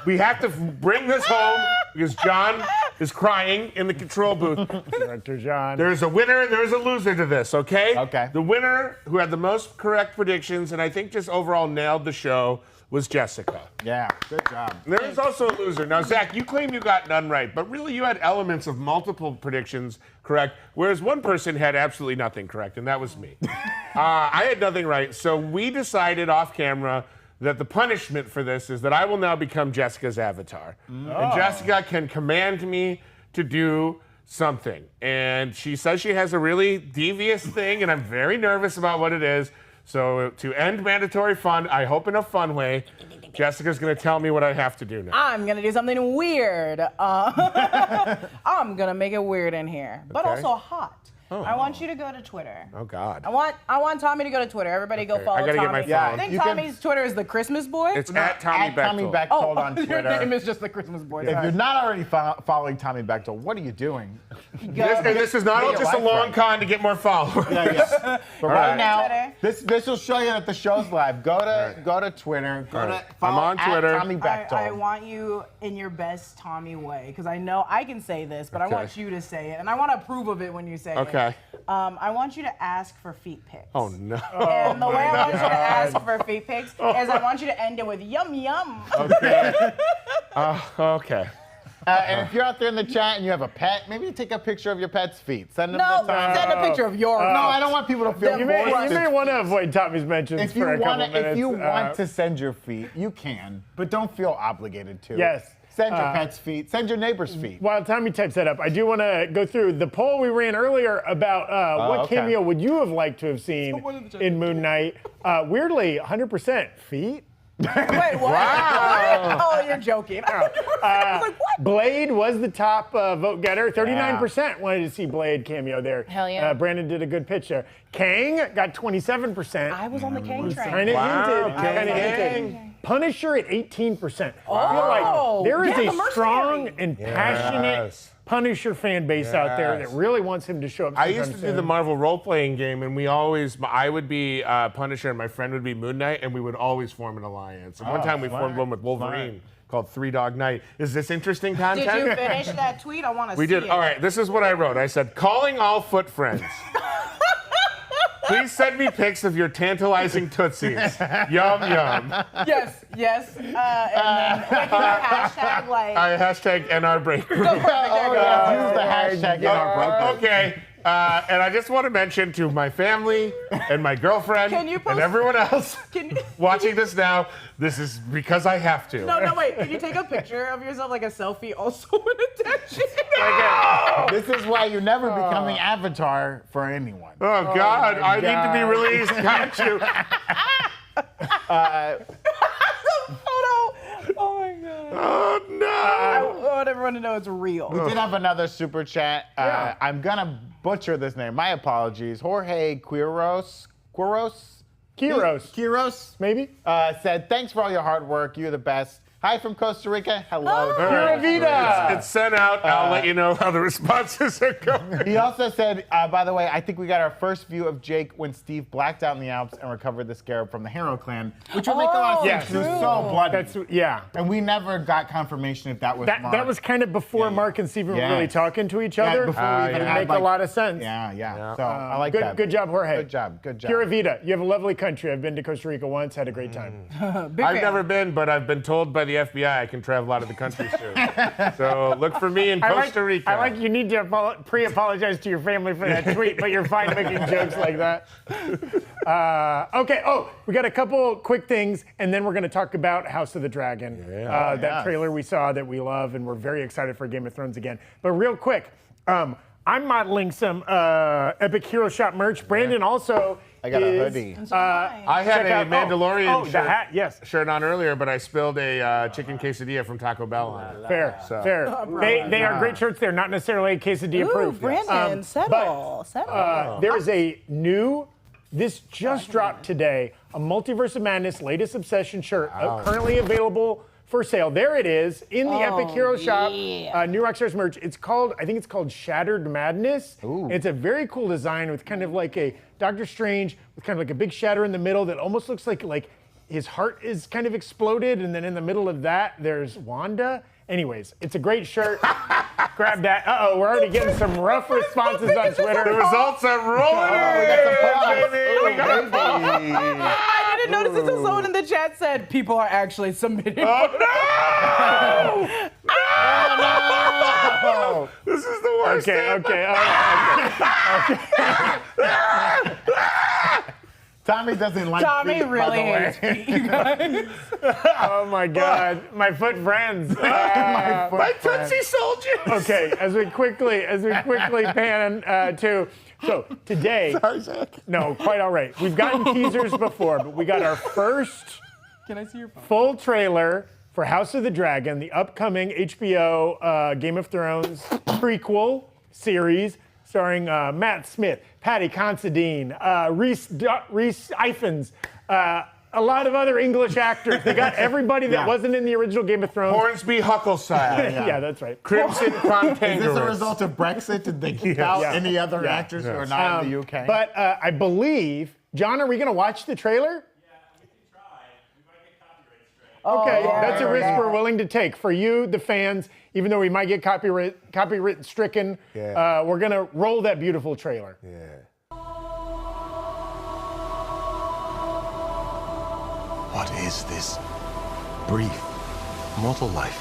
we have to bring this home because John is crying in the control booth. Director John. There's a winner and there's a loser to this, okay? Okay. The winner who had the most correct predictions and I think just overall nailed the show was Jessica. Yeah, good job. There is also a loser. Now, Zach, you claim you got none right, but really you had elements of multiple predictions correct, whereas one person had absolutely nothing correct, and that was me. I had nothing right, so we decided off camera that the punishment for this is that I will now become Jessica's avatar. And Jessica can command me to do something. And she says she has a really devious thing, and I'm very nervous about what it is. So to end mandatory fun, I hope in a fun way, Jessica's gonna tell me what I have to do now. I'm gonna do something weird. I'm gonna make it weird in here, but also hot. I want you to go to Twitter. Oh God. I want Tommy to go to Twitter. Everybody go follow I gotta Tommy. get my phone. I think Tommy's Twitter is the Christmas boy. It's at Tommy Bechtold. Tommy Bechtold on Twitter. Your name is just the Christmas boy. If you're not already following Tommy Bechtold, what are you doing? This is not just a long con to get more followers. But right now, Twitter. this will show you that the show's live. Go to Twitter. Go to follow I'm on Twitter. at Tommy Bechtold. I want you in your best Tommy way, because I know I can say this, but I want you to say it, and I want to approve of it when you say it. Okay. I want you to ask for feet pics. Oh no. And the way I want you to ask for feet pics is I want you to end it with yum yum. Okay. Okay. And if you're out there in the chat and you have a pet, maybe take a picture of your pet's feet. Send them No, to Tommy. send a picture of yours. No, I don't want people to feel You may forced. want to avoid Tommy's mentions If you for a couple minutes. if you want to send your feet, you can, but don't feel obligated to. Yes. Send your pet's feet. Send your neighbor's feet. While Tommy types that up, I do want to go through the poll we ran earlier about what cameo would you have liked to have seen in Moon Knight. Weirdly, 100% feet. Wait, what? Wow. Oh, you're joking. I was like, what? Blade was the top vote getter. 39% wanted to see Blade cameo there. Hell yeah. Brandon did a good pitch there. Kang got 27%. I was on the Kang train. Kind of hinted. Punisher at 18%. I feel like there is a strong and passionate Punisher fan base out there that really wants him to show up. I used to do the Marvel role-playing game, and I would be Punisher, and my friend would be Moon Knight, and we would always form an alliance. And one time we formed one with Wolverine called Three Dog Night. Is this interesting content? Did you finish that tweet? I want to see it. We did. All right, this is what I wrote. I said, calling all foot friends. Please send me pics of your tantalizing tootsies. Yum, yum. Yes. Yes. And then making our hashtag like. Hashtag NR Breakroom. Use the hashtag in our Breakroom. Okay. And I just want to mention to my family and my girlfriend Can you and post- everyone else Can you- watching this now, this is because I have to. No, wait. Can you take a picture of yourself, like a selfie, also with attention? This is why you're never becoming Avatar for anyone. Oh, God. I need to be released. Got you. Photo. Oh my god. Oh, no. I want everyone to know it's real. We did have another super chat. I'm gonna butcher this name. My apologies. Jorge Quiros, Maybe? said, "Thanks for all your hard work. You're the best. Hi from Costa Rica. Hello." Pura vida. It's sent out. I'll let you know how the responses are going. He also said, by the way, I think we got our first view of Jake when Steve blacked out in the Alps and recovered the scarab from the Harrow clan, which would make a lot of sense. Oh, It was so bloody. Yeah. And we never got confirmation if that was Mark. That was kind of before Mark and Steven were really talking to each other. before we even It had, make a lot of sense. Yeah. So I like that. Good job, Jorge. Good job. Pura vida. You have a lovely country. I've been to Costa Rica once, had a great time. I've never been, but I've been told by the FBI I can travel out of the country soon. So look for me in Costa Rica. I like you need to pre-apologize to your family for that tweet, but you're fine making jokes like that. Okay. Oh, we got a couple quick things, and then we're going to talk about House of the Dragon. That trailer we saw that we love, and we're very excited for Game of Thrones again. But real quick, I'm modeling some Epic Hero Shop merch. Brandon also. I got a hoodie. I had a Mandalorian the hat, yes. shirt on earlier, but I spilled a chicken quesadilla from Taco Bell on it. Fair. They are great shirts. They're not necessarily quesadilla Ooh, proof. Brandon, settle. There is a new, this just dropped today, a Multiverse of Madness latest Obsession shirt currently available for sale. There it is in the Epic Hero Shop, new Rockstars merch. I think it's called Shattered Madness. It's a very cool design with kind of like a Doctor Strange with kind of like a big shatter in the middle that almost looks like his heart is kind of exploded, and then in the middle of that, there's Wanda. Anyways, it's a great shirt. Grab that. Uh-oh, we're already getting some rough responses on Twitter. The results are rolling. I didn't notice until someone in the chat said people are actually submitting. Oh, no! This is the worst. Okay. Tommy doesn't like Tommy feet, really by the hates way. feet, you guys. Oh my God, my foot friends. My Tootsie Soldier. Okay, as we quickly pan to. So today, Sorry, Zach. no, quite all right. We've gotten teasers before, but we got our first Can I see your phone? full trailer for House of the Dragon, the upcoming HBO Game of Thrones prequel series starring Matt Smith, Patty Considine, Rhys Ifans, a lot of other English actors. They got everybody that wasn't in the original Game of Thrones. Hornsby Huckleside. Yeah, that's right. Crimson Contangerous. Is this a result of Brexit? Did they keep out any other actors who are not in the UK? But I believe, John, are we going to watch the trailer? Okay, that's a risk we're willing to take. For you, the fans, even though we might get copyright stricken, we're going to roll that beautiful trailer. What is this brief mortal life,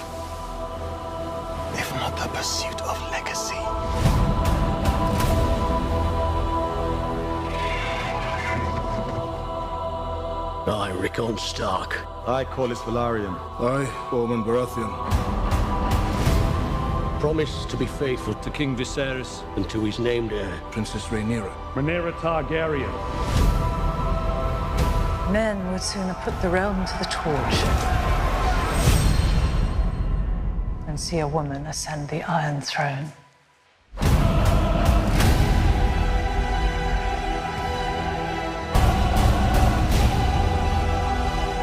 if not the pursuit of legacy? I, Rickon Stark. I, Corlys Velaryon. I, Ormond Baratheon. Promise to be faithful to King Viserys and to his named heir, Princess Rhaenyra. Rhaenyra Targaryen. Men would sooner put the realm to the torch than see a woman ascend the Iron Throne.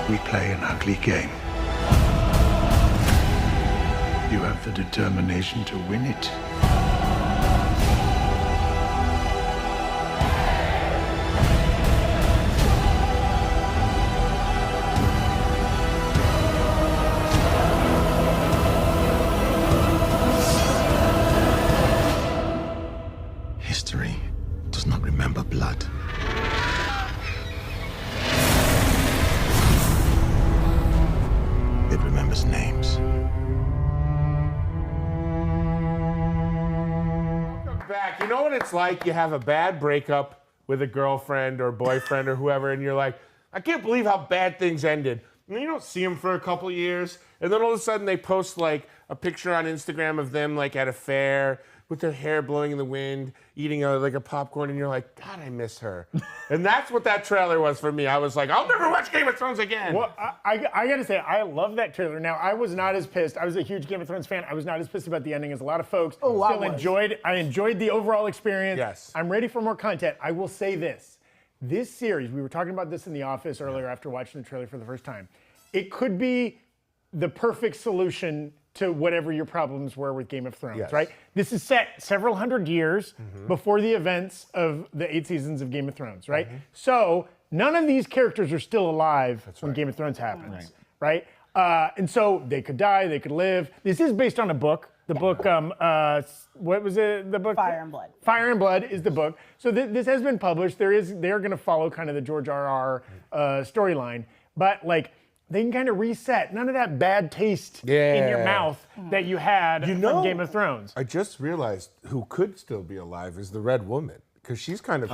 We play an ugly game. You have the determination to win it. History does not remember blood. remembers names. Welcome back. You know what it's like? You have a bad breakup with a girlfriend or boyfriend or whoever, and you're like, I can't believe how bad things ended. And then you don't see them for a couple years, and then all of a sudden they post like a picture on Instagram of them like at a fair with their hair blowing in the wind, eating like a popcorn, and you're like, God, I miss her. And that's what that trailer was for me. I was like, I'll never watch Game of Thrones again. Well, I gotta say, I love that trailer. Now, I was not as pissed. I was a huge Game of Thrones fan. I was not as pissed about the ending as a lot of folks. I enjoyed the overall experience. Yes. I'm ready for more content. I will say this. This series, we were talking about this in the office earlier after watching the trailer for the first time. It could be the perfect solution to whatever your problems were with Game of Thrones, right? This is set several hundred years before the events of the 8 seasons of Game of Thrones, right? So none of these characters are still alive when Game of Thrones happens, right? And so they could die, they could live. This is based on a book. The book, what was it? The book? Fire and Blood. Fire and Blood is the book. So this has been published. They're going to follow kind of the George R.R. Storyline, but like, they can kind of reset. None of that bad taste in your mouth that you had from Game of Thrones. I just realized who could still be alive is the Red Woman. Because she's kind of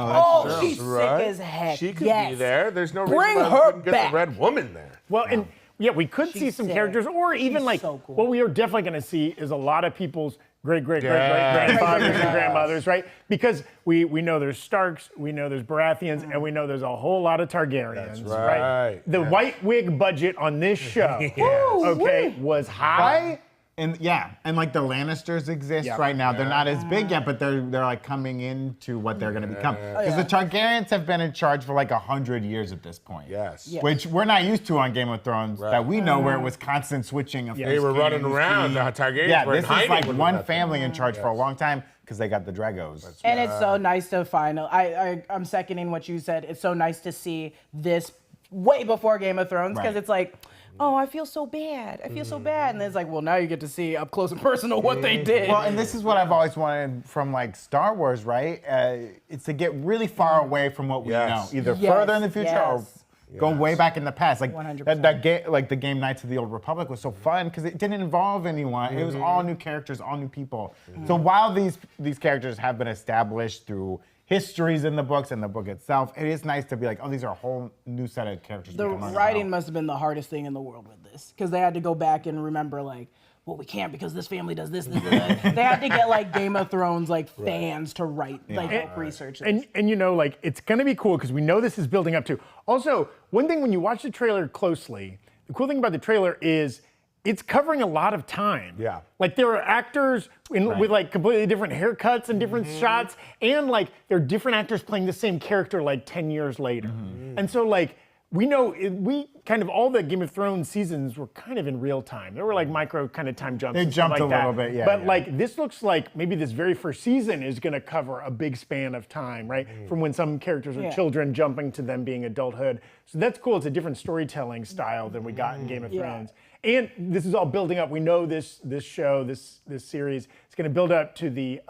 she's sick as heck. She could be there. There's no reason Bring why we her couldn't get back. the Red Woman there. Well, and yeah, we could see some sick. characters, or even She's like so cool. what we are definitely going to see is a lot of people's great-great-great-grandfathers and grandmothers, right? Because we know there's Starks, we know there's Baratheons, and we know there's a whole lot of Targaryens, That's right. The white wig budget on this show, was high. And like the Lannisters exist right now. They're not as big yet, but they're like coming into what they're going to become. Because the Targaryens have been in charge for like 100 years at this point. Which we're not used to on Game of Thrones that we know, where it was constant switching of They were running around. The Targaryens were this is hiding like when one we got family in charge for a long time because they got the Dragos. And it's so nice to find. I'm seconding what you said. It's so nice to see this way before Game of Thrones because it's like, oh, I feel so bad. I feel so bad. And then it's like, well, now you get to see up close and personal what they did. Well, and this is what I've always wanted from like Star Wars, right? It's to get really far away from what we know, either further in the future or go way back in the past. Like 100%. that game, like the game Knights of the Old Republic was so fun because it didn't involve anyone. It was all new characters, all new people. So while these characters have been established through histories in the books and the book itself, it is nice to be like, oh, these are a whole new set of characters. The writing must have been the hardest thing in the world with this because they had to go back and remember like, well, we can't because this family does this. They had to get like Game of Thrones like fans to write like research. And you know, like it's gonna be cool because we know this is building up to. Also, one thing when you watch the trailer closely, the cool thing about the trailer is it's covering a lot of time. Like there are actors with like completely different haircuts and different shots, and like there are different actors playing the same character like 10 years later. And so like we know we kind of all the Game of Thrones seasons were kind of in real time. There were like micro kind of time jumps. They jumped like a little bit, But like this looks like maybe this very first season is going to cover a big span of time, right? From when some characters are children jumping to them being adulthood. So that's cool. It's a different storytelling style than we got in Game of Thrones. And this is all building up. We know this show, this series, is going to build up to the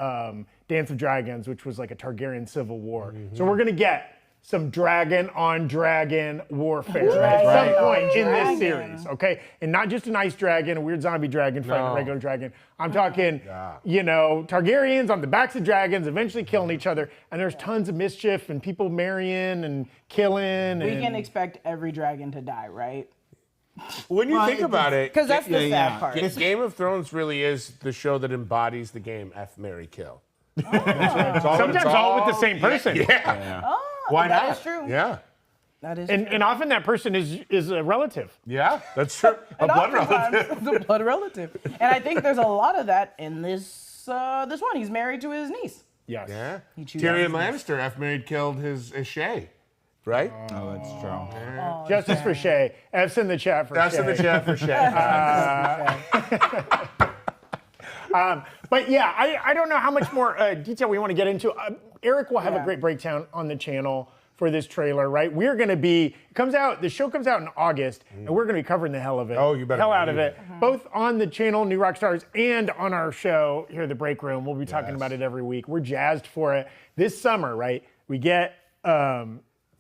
Dance of Dragons, which was like a Targaryen civil war. So we're going to get some dragon on dragon warfare at some point in this series, okay? And not just an ice dragon, a weird zombie dragon fighting a regular dragon. I'm talking, you know, Targaryens on the backs of dragons, eventually killing each other, and there's tons of mischief and people marrying and killing. We can expect every dragon to die, right? When you think about it, because that's the sad part. Game of Thrones really is the show that embodies the game F, Marry, Kill. Sometimes all with the same person. Why not? That is true. Yeah. That is and often that person is a relative. Yeah, that's true. A blood relative. It's a blood relative. And I think there's a lot of that in this this one. He's married to his niece. Yes. Yeah. Tyrion Lannister, F, married, killed his Shay. Right? Oh, that's true. Justice for Shay. F's in the chat for Shay. F's in the chat for Shay. But yeah, I don't know how much more detail we want to get into. Eric will have a great breakdown on the channel for this trailer, right? We're going to be, the show comes out in August, and we're going to be covering the hell of it. Oh, you better. Hell out of it. Both on the channel, New Rockstars, and on our show here, The Breakroom. We'll be talking about it every week. We're jazzed for it. This summer, right, we get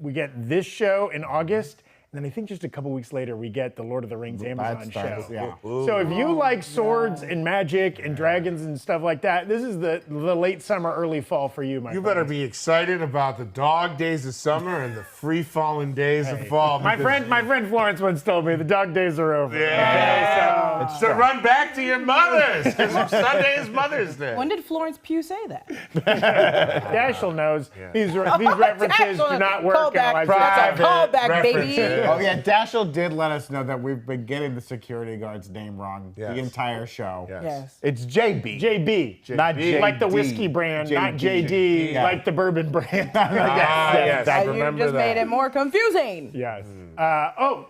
this show in August, And then I think just a couple weeks later, we get the Lord of the Rings Amazon show. Yeah. So if you like swords and magic and dragons and stuff like that, this is the late summer, early fall for you, my friend. You better be excited about the dog days of summer and the free-falling days of fall. My friend Florence once told me the dog days are over. Yeah. Okay, so run back to your mothers, because Sunday is Mother's Day. When did Florence Pugh say that? Dashel knows these references do not work in a live That's a callback, baby. Oh yeah, Dashel did let us know that we've been getting the security guard's name wrong the entire show. Yes. It's JB. JB. Not JD. Like the whiskey brand, not JD, like the bourbon brand. Yes, I You remember just that. made it more confusing. Yes.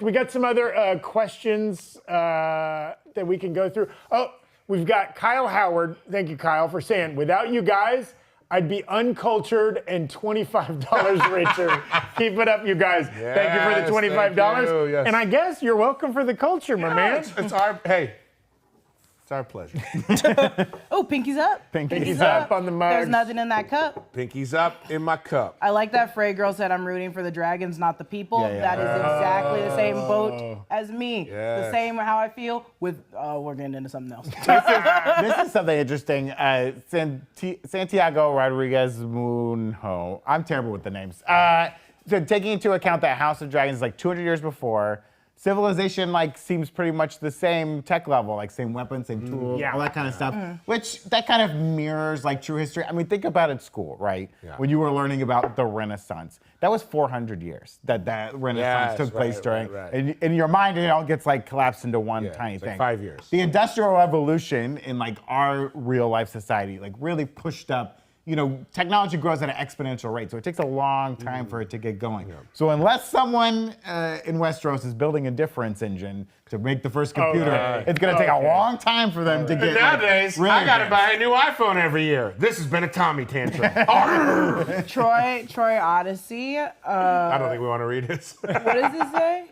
We got some other questions that we can go through. Oh, we've got Kyle Howard. Thank you, Kyle, for saying, without you guys, I'd be uncultured and $25 richer. Keep it up, you guys. Thank you for the $25. Thank you, yes. And I guess you're welcome for the culture, my man. It's our, hey, it's our pleasure. Oh, pinky's up. Pinky's up on the mug. There's nothing in that cup. Pinky's up in my cup. I like that Frey girl said, I'm rooting for the dragons, not the people. That is exactly the same boat as me. The same how I feel with, we're getting into something else. This is something interesting. Santiago Rodriguez Munho. I'm terrible with the names. So taking into account that House of Dragons is like 200 years before, civilization seems pretty much the same tech level, like same weapons, same tools, all that kind of stuff. Which that kind of mirrors true history. I mean, think about at school, right? Yeah. When you were learning about the Renaissance, that was 400 years that Renaissance took place during. Right. In your mind, it all gets collapsed into one tiny thing. 5 years. The Industrial Revolution in our real life society really pushed up. Technology grows at an exponential rate, so it takes a long time for it to get going. So unless someone in Westeros is building a difference engine to make the first computer, it's going to take a long time for them to get. Nowadays, really I got to buy a new iPhone every year. This has been a Tommy tantrum. Troy Odyssey. I don't think we want to read this. What does this say?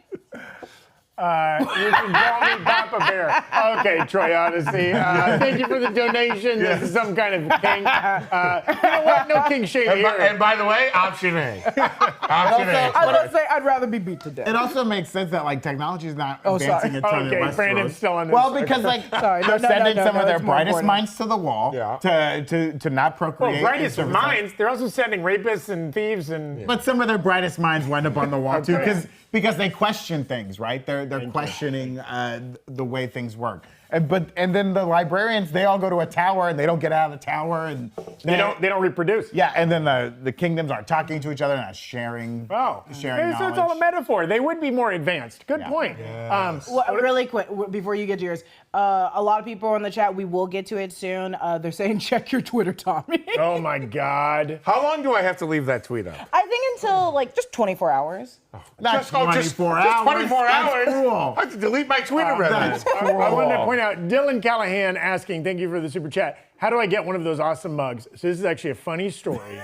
You can call me Papa Bear. Okay, Troy Odyssey. Thank you for the donation. This is some kind of king. You know what? No king shade here. And by the way, option A. Option A. I was going to say, I'd rather be beat to death. It also makes sense that technology is not advancing a ton in Westeros. Brandon's still on this. Well, because they're sending some of their brightest minds to the wall to not procreate. Well, brightest of minds. They're also sending rapists and thieves and. But some of their brightest minds wind up on the wall too, because they question things, right? They're questioning the way things work. And then the librarians, they all go to a tower and they don't get out of the tower and they don't reproduce. Yeah, and then the kingdoms aren't talking to each other and not sharing. Sharing knowledge. So it's all a metaphor. They would be more advanced. Good point. Well, really quick, before you get to yours, a lot of people in the chat, we will get to it soon. They're saying check your Twitter, Tommy. Oh my God. How long do I have to leave that tweet up? I think until just 24 hours. Not 24 hours. Just 24 hours. Cool. I have to delete my Twitter records. I wanted to point out, Dylan Callahan asking, thank you for the super chat. How do I get one of those awesome mugs? So this is actually a funny story.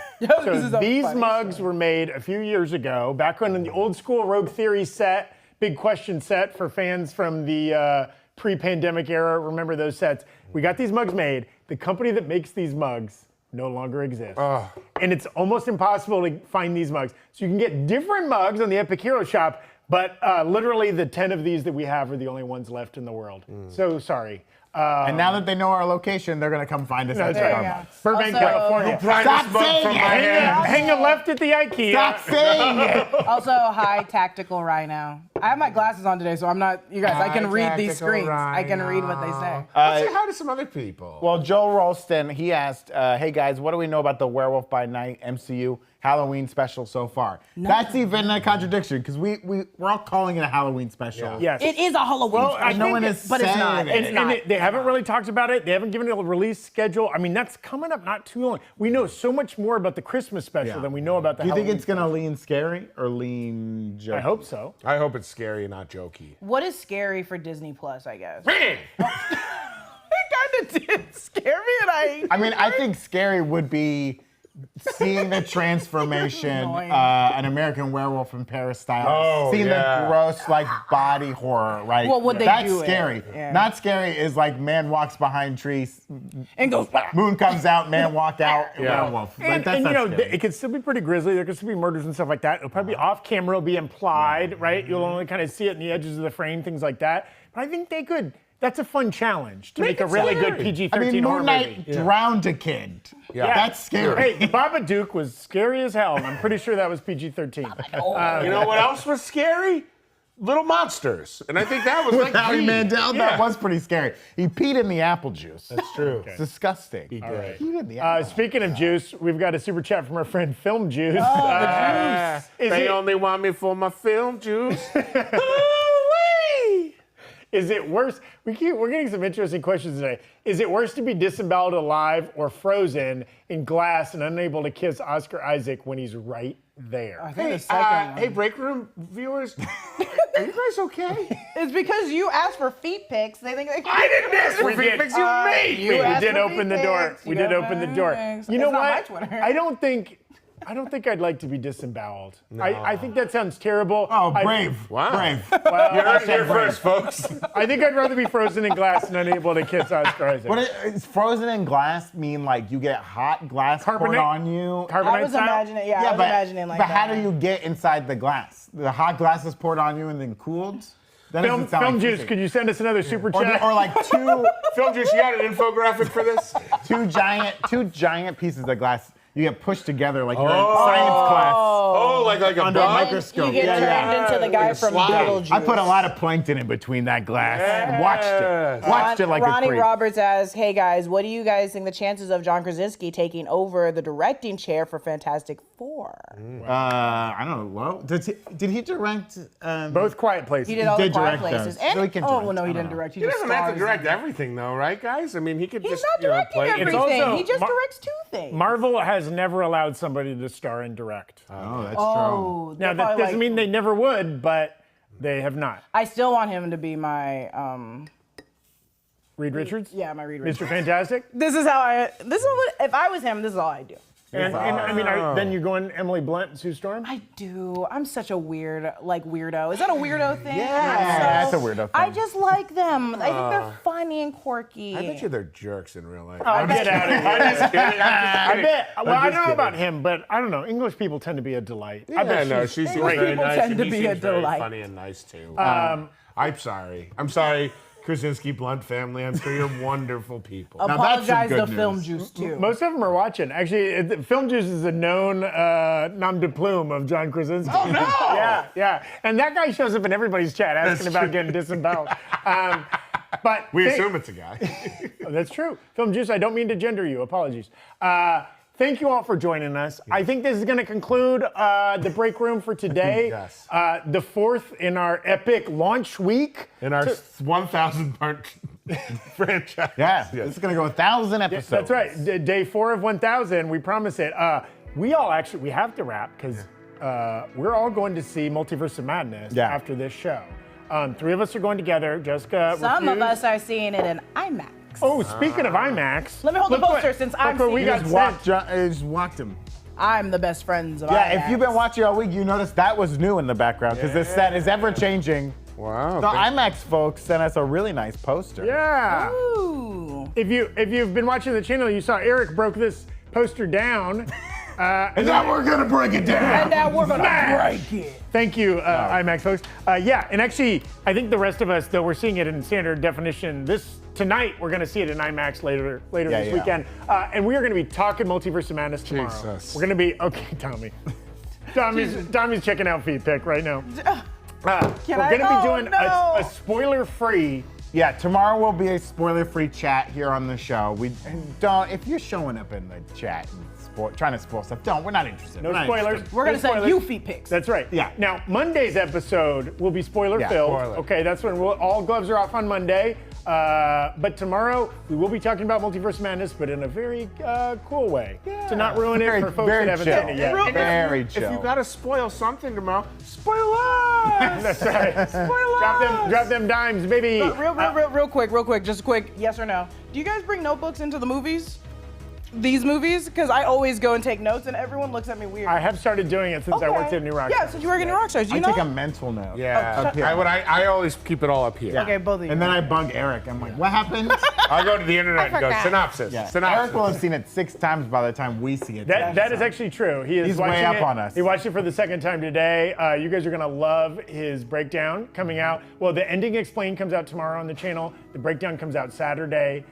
These mugs were made a few years ago, back when in the old school Rogue Theory set, big question set for fans from the pre-pandemic era. Remember those sets? We got these mugs made. The company that makes these mugs no longer exists. And it's almost impossible to find these mugs. So you can get different mugs on the Epic Hero Shop, but literally the 10 of these that we have are the only ones left in the world. So sorry. And now that they know our location, they're going to come find us and check our mugs. Burbank, California. Stop saying it! Hang a left at the IKEA. Stop saying it! Also, hi, Tactical Rhino. I have my glasses on today, so I'm not, you guys, I can read these screens. I can read what they say. Let's say hi to some other people. Well, Joe Ralston, he asked, hey guys, what do we know about the Werewolf by Night MCU Halloween special so far? That's even a contradiction, because we're all calling it a Halloween special. Yes. It is a Halloween special. No one is but it's not. And they haven't really talked about it. They haven't given it a release schedule. I mean, that's coming up not too long. We know so much more about the Christmas special than we know about the Halloween. Do you think it's going to lean scary or lean jokey? I hope so. I hope it's scary, not jokey. What is scary for Disney Plus, I guess? Man! It kind of did scare me, and I mean, I think scary would be seeing the transformation, an American Werewolf in Paris style, seeing the gross like body horror, right? Well, would they That's do it? scary. Yeah. Not scary is like man walks behind trees, And goes, moon comes out, man walk out, werewolf. Like, And, that's and you not know, scary. it could still be pretty grisly. There could still be murders and stuff like that. It'll probably be off camera, it'll be implied, right? You'll only kind of see it in the edges of the frame, things like that. But I think they could. That's a fun challenge to make a really good PG-13 I mean, horror Moon Knight movie. drowned a kid. Yeah. That's scary. Hey, Babadook was scary as hell, and I'm pretty sure that was PG-13. You know what else was scary? Little Monsters. And I think that was With like Howie G. Mandel, Yeah. that was pretty scary. He peed in the apple juice. That's true. It's disgusting. He did. Peed in the apple. Speaking of juice, we've got a super chat from our friend Film Juice. Is They it- only want me for my film juice. Is it worse? We're getting some interesting questions today. Is it worse to be disemboweled alive or frozen in glass and unable to kiss Oscar Isaac when he's right there? I think the second one. Hey, Breakroom viewers, are you guys okay? It's because you asked for feet pics. They think they I didn't ask for We feet did. pics, you made you me. We asked did for open the feet door. pics. We You did got open the door. thanks. You know It's not what? my Twitter. I don't think I'd like to be disemboweled. I think that sounds terrible. Oh, I- brave. Wow. Brave. You heard it here first, folks. I think I'd rather be frozen in glass and unable to kiss Oscar Isaac. What is frozen in glass mean? Like you get hot glass poured Carbonate- on you? I Carbonite was style? imagining, I was imagining like but that. how do you get inside the glass? The hot glass is poured on you and then cooled? That Film, doesn't sound Film like Juice, physics. could you send us another super Or, chat? or like two Film Juice, you got an infographic for this? two giant pieces of glass. You get pushed together like you're in science class Oh, like a under a bug? microscope. You get turned into the guy Like a from slime. Beetlejuice. I put a lot of plankton in between that glass and watched it. Watched it like Ronnie a creep. Roberts asks, hey guys, what do you guys think the chances of John Krasinski taking over the directing chair for Fantastic Four? I don't know. Did he direct? Both Quiet Places. He did all the did Quiet direct Places. those. And, So he can oh, direct. well, no, he I don't didn't know. direct. He He just doesn't have to stars direct in it. everything, though, right, guys? I mean, he could He's just not directing play. everything. also- He just Mar- directs two things. Marvel has never allowed somebody to star and direct. Oh, that's true. Oh, Now, they're that probably doesn't mean they never would, but they have not. I still want him to be my, Reed Richards? yeah, my Reed Richards. Mr. Fantastic? This is what, if I was him, this is all I do. And I mean, then you're going Emily Blunt and Sue Storm? I do. I'm such a weirdo. Is that a weirdo thing? Yeah, that's a weirdo thing. I just like them. I think they're funny and quirky. I bet you they're jerks in real life. Get out of here. I'm just kidding. I bet. Well, I just don't know kidding. about him, but I don't know. English people tend to be a delight. I Yeah, bet no, she's she's English very people nice. tend and to he be a seems very delight. funny and nice too. I'm sorry, Krasinski Blunt family. I'm sure you're wonderful people. Now that's some Apologize to good Film news. Juice too. Most of them are watching. Actually, Film Juice is a known nom de plume of John Krasinski. Oh, no! Yeah. And that guy shows up in everybody's chat asking about getting disemboweled. But We assume it's a guy. that's true. Film Juice, I don't mean to gender you. Apologies. Thank you all for joining us. I think this is going to conclude the break room for today. Yes. The fourth in our epic launch week. In our 1,000 part franchise. Yeah, this is gonna go 1,000 episodes. That's right. Day 4 of 1,000. We promise it. We have to wrap because we're all going to see Multiverse of Madness after this show. 3 of us are going together. Jessica. Some of refused. us are seeing it in IMAX. Oh, speaking of IMAX. Let me hold the look what- poster since I'm look what we seeing got it. sent. Just walked him. I'm the best friends of Yeah, IMAX. if you've been watching all week, you noticed that was new in the background because this set is ever changing. Wow. The IMAX folks sent us a really nice poster. Yeah. Ooh. If you've been watching the channel, you saw Eric broke this poster down. And now we're gonna break it down. And now we're gonna break it. Thank you, IMAX folks. Yeah, and actually, I think the rest of us, though, we're seeing it in standard definition. Tonight, we're going to see it in IMAX later this weekend. And we are going to be talking Multiverse of Madness tomorrow. Jesus. We're going to be, okay, Tommy. Tommy's checking out Feet Pick right now. We're going to be doing a spoiler-free. Yeah, tomorrow will be a spoiler-free chat here on the show. If you're showing up in the chat and trying to spoil stuff, we're not interested. No We're not spoilers. interested. We're gonna No send spoilers. you feet pics. That's right. Yeah. Now, Monday's episode will be spoiler-filled. spoiler. Okay, that's when all gloves are off on Monday. But tomorrow, we will be talking about Multiverse Madness, but in a very cool way. To not ruin it for folks that haven't seen it yet. Very If chill. you gotta spoil something tomorrow, spoil us! That's right. Spoil us! Drop them dimes, baby. Real quick, just a quick yes or no. Do you guys bring notebooks into the movies? these movies? Because I always go and take notes, and everyone looks at me weird. I have started doing it since I worked at New Rockstars. Yeah, since you work in New Rockstars, do you I know? take a mental note. Yeah. Up here. I always keep it all up here. Okay, both of you. And then I bug Eric. I'm like, what happened? I go to the internet and go, synopsis. Yeah. Synopsis. Eric will have seen it 6 times by the time we see it. That is actually true. He's watching way up it. on us. He watched it for the second time today. You guys are gonna love his breakdown coming out. Well, the ending explained comes out tomorrow on the channel. The breakdown comes out Saturday.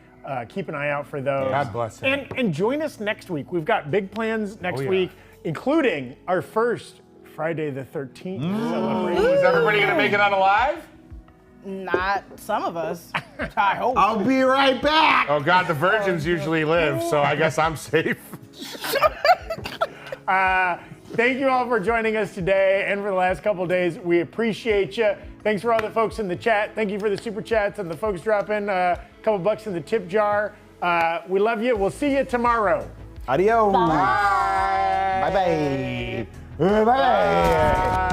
Keep an eye out for those. God bless him. And join us next week. We've got big plans next week, including our first Friday the 13th celebration. Is everybody gonna make it out alive? Not some of us. I hope. I'll be right back. Oh God, the virgins usually live, so I guess I'm safe. Thank you all for joining us today and for the last couple of days. We appreciate you. Thanks for all the folks in the chat. Thank you for the super chats and the folks dropping a couple bucks in the tip jar. We love you. We'll see you tomorrow. Adios. Bye. Bye-bye. Bye-bye.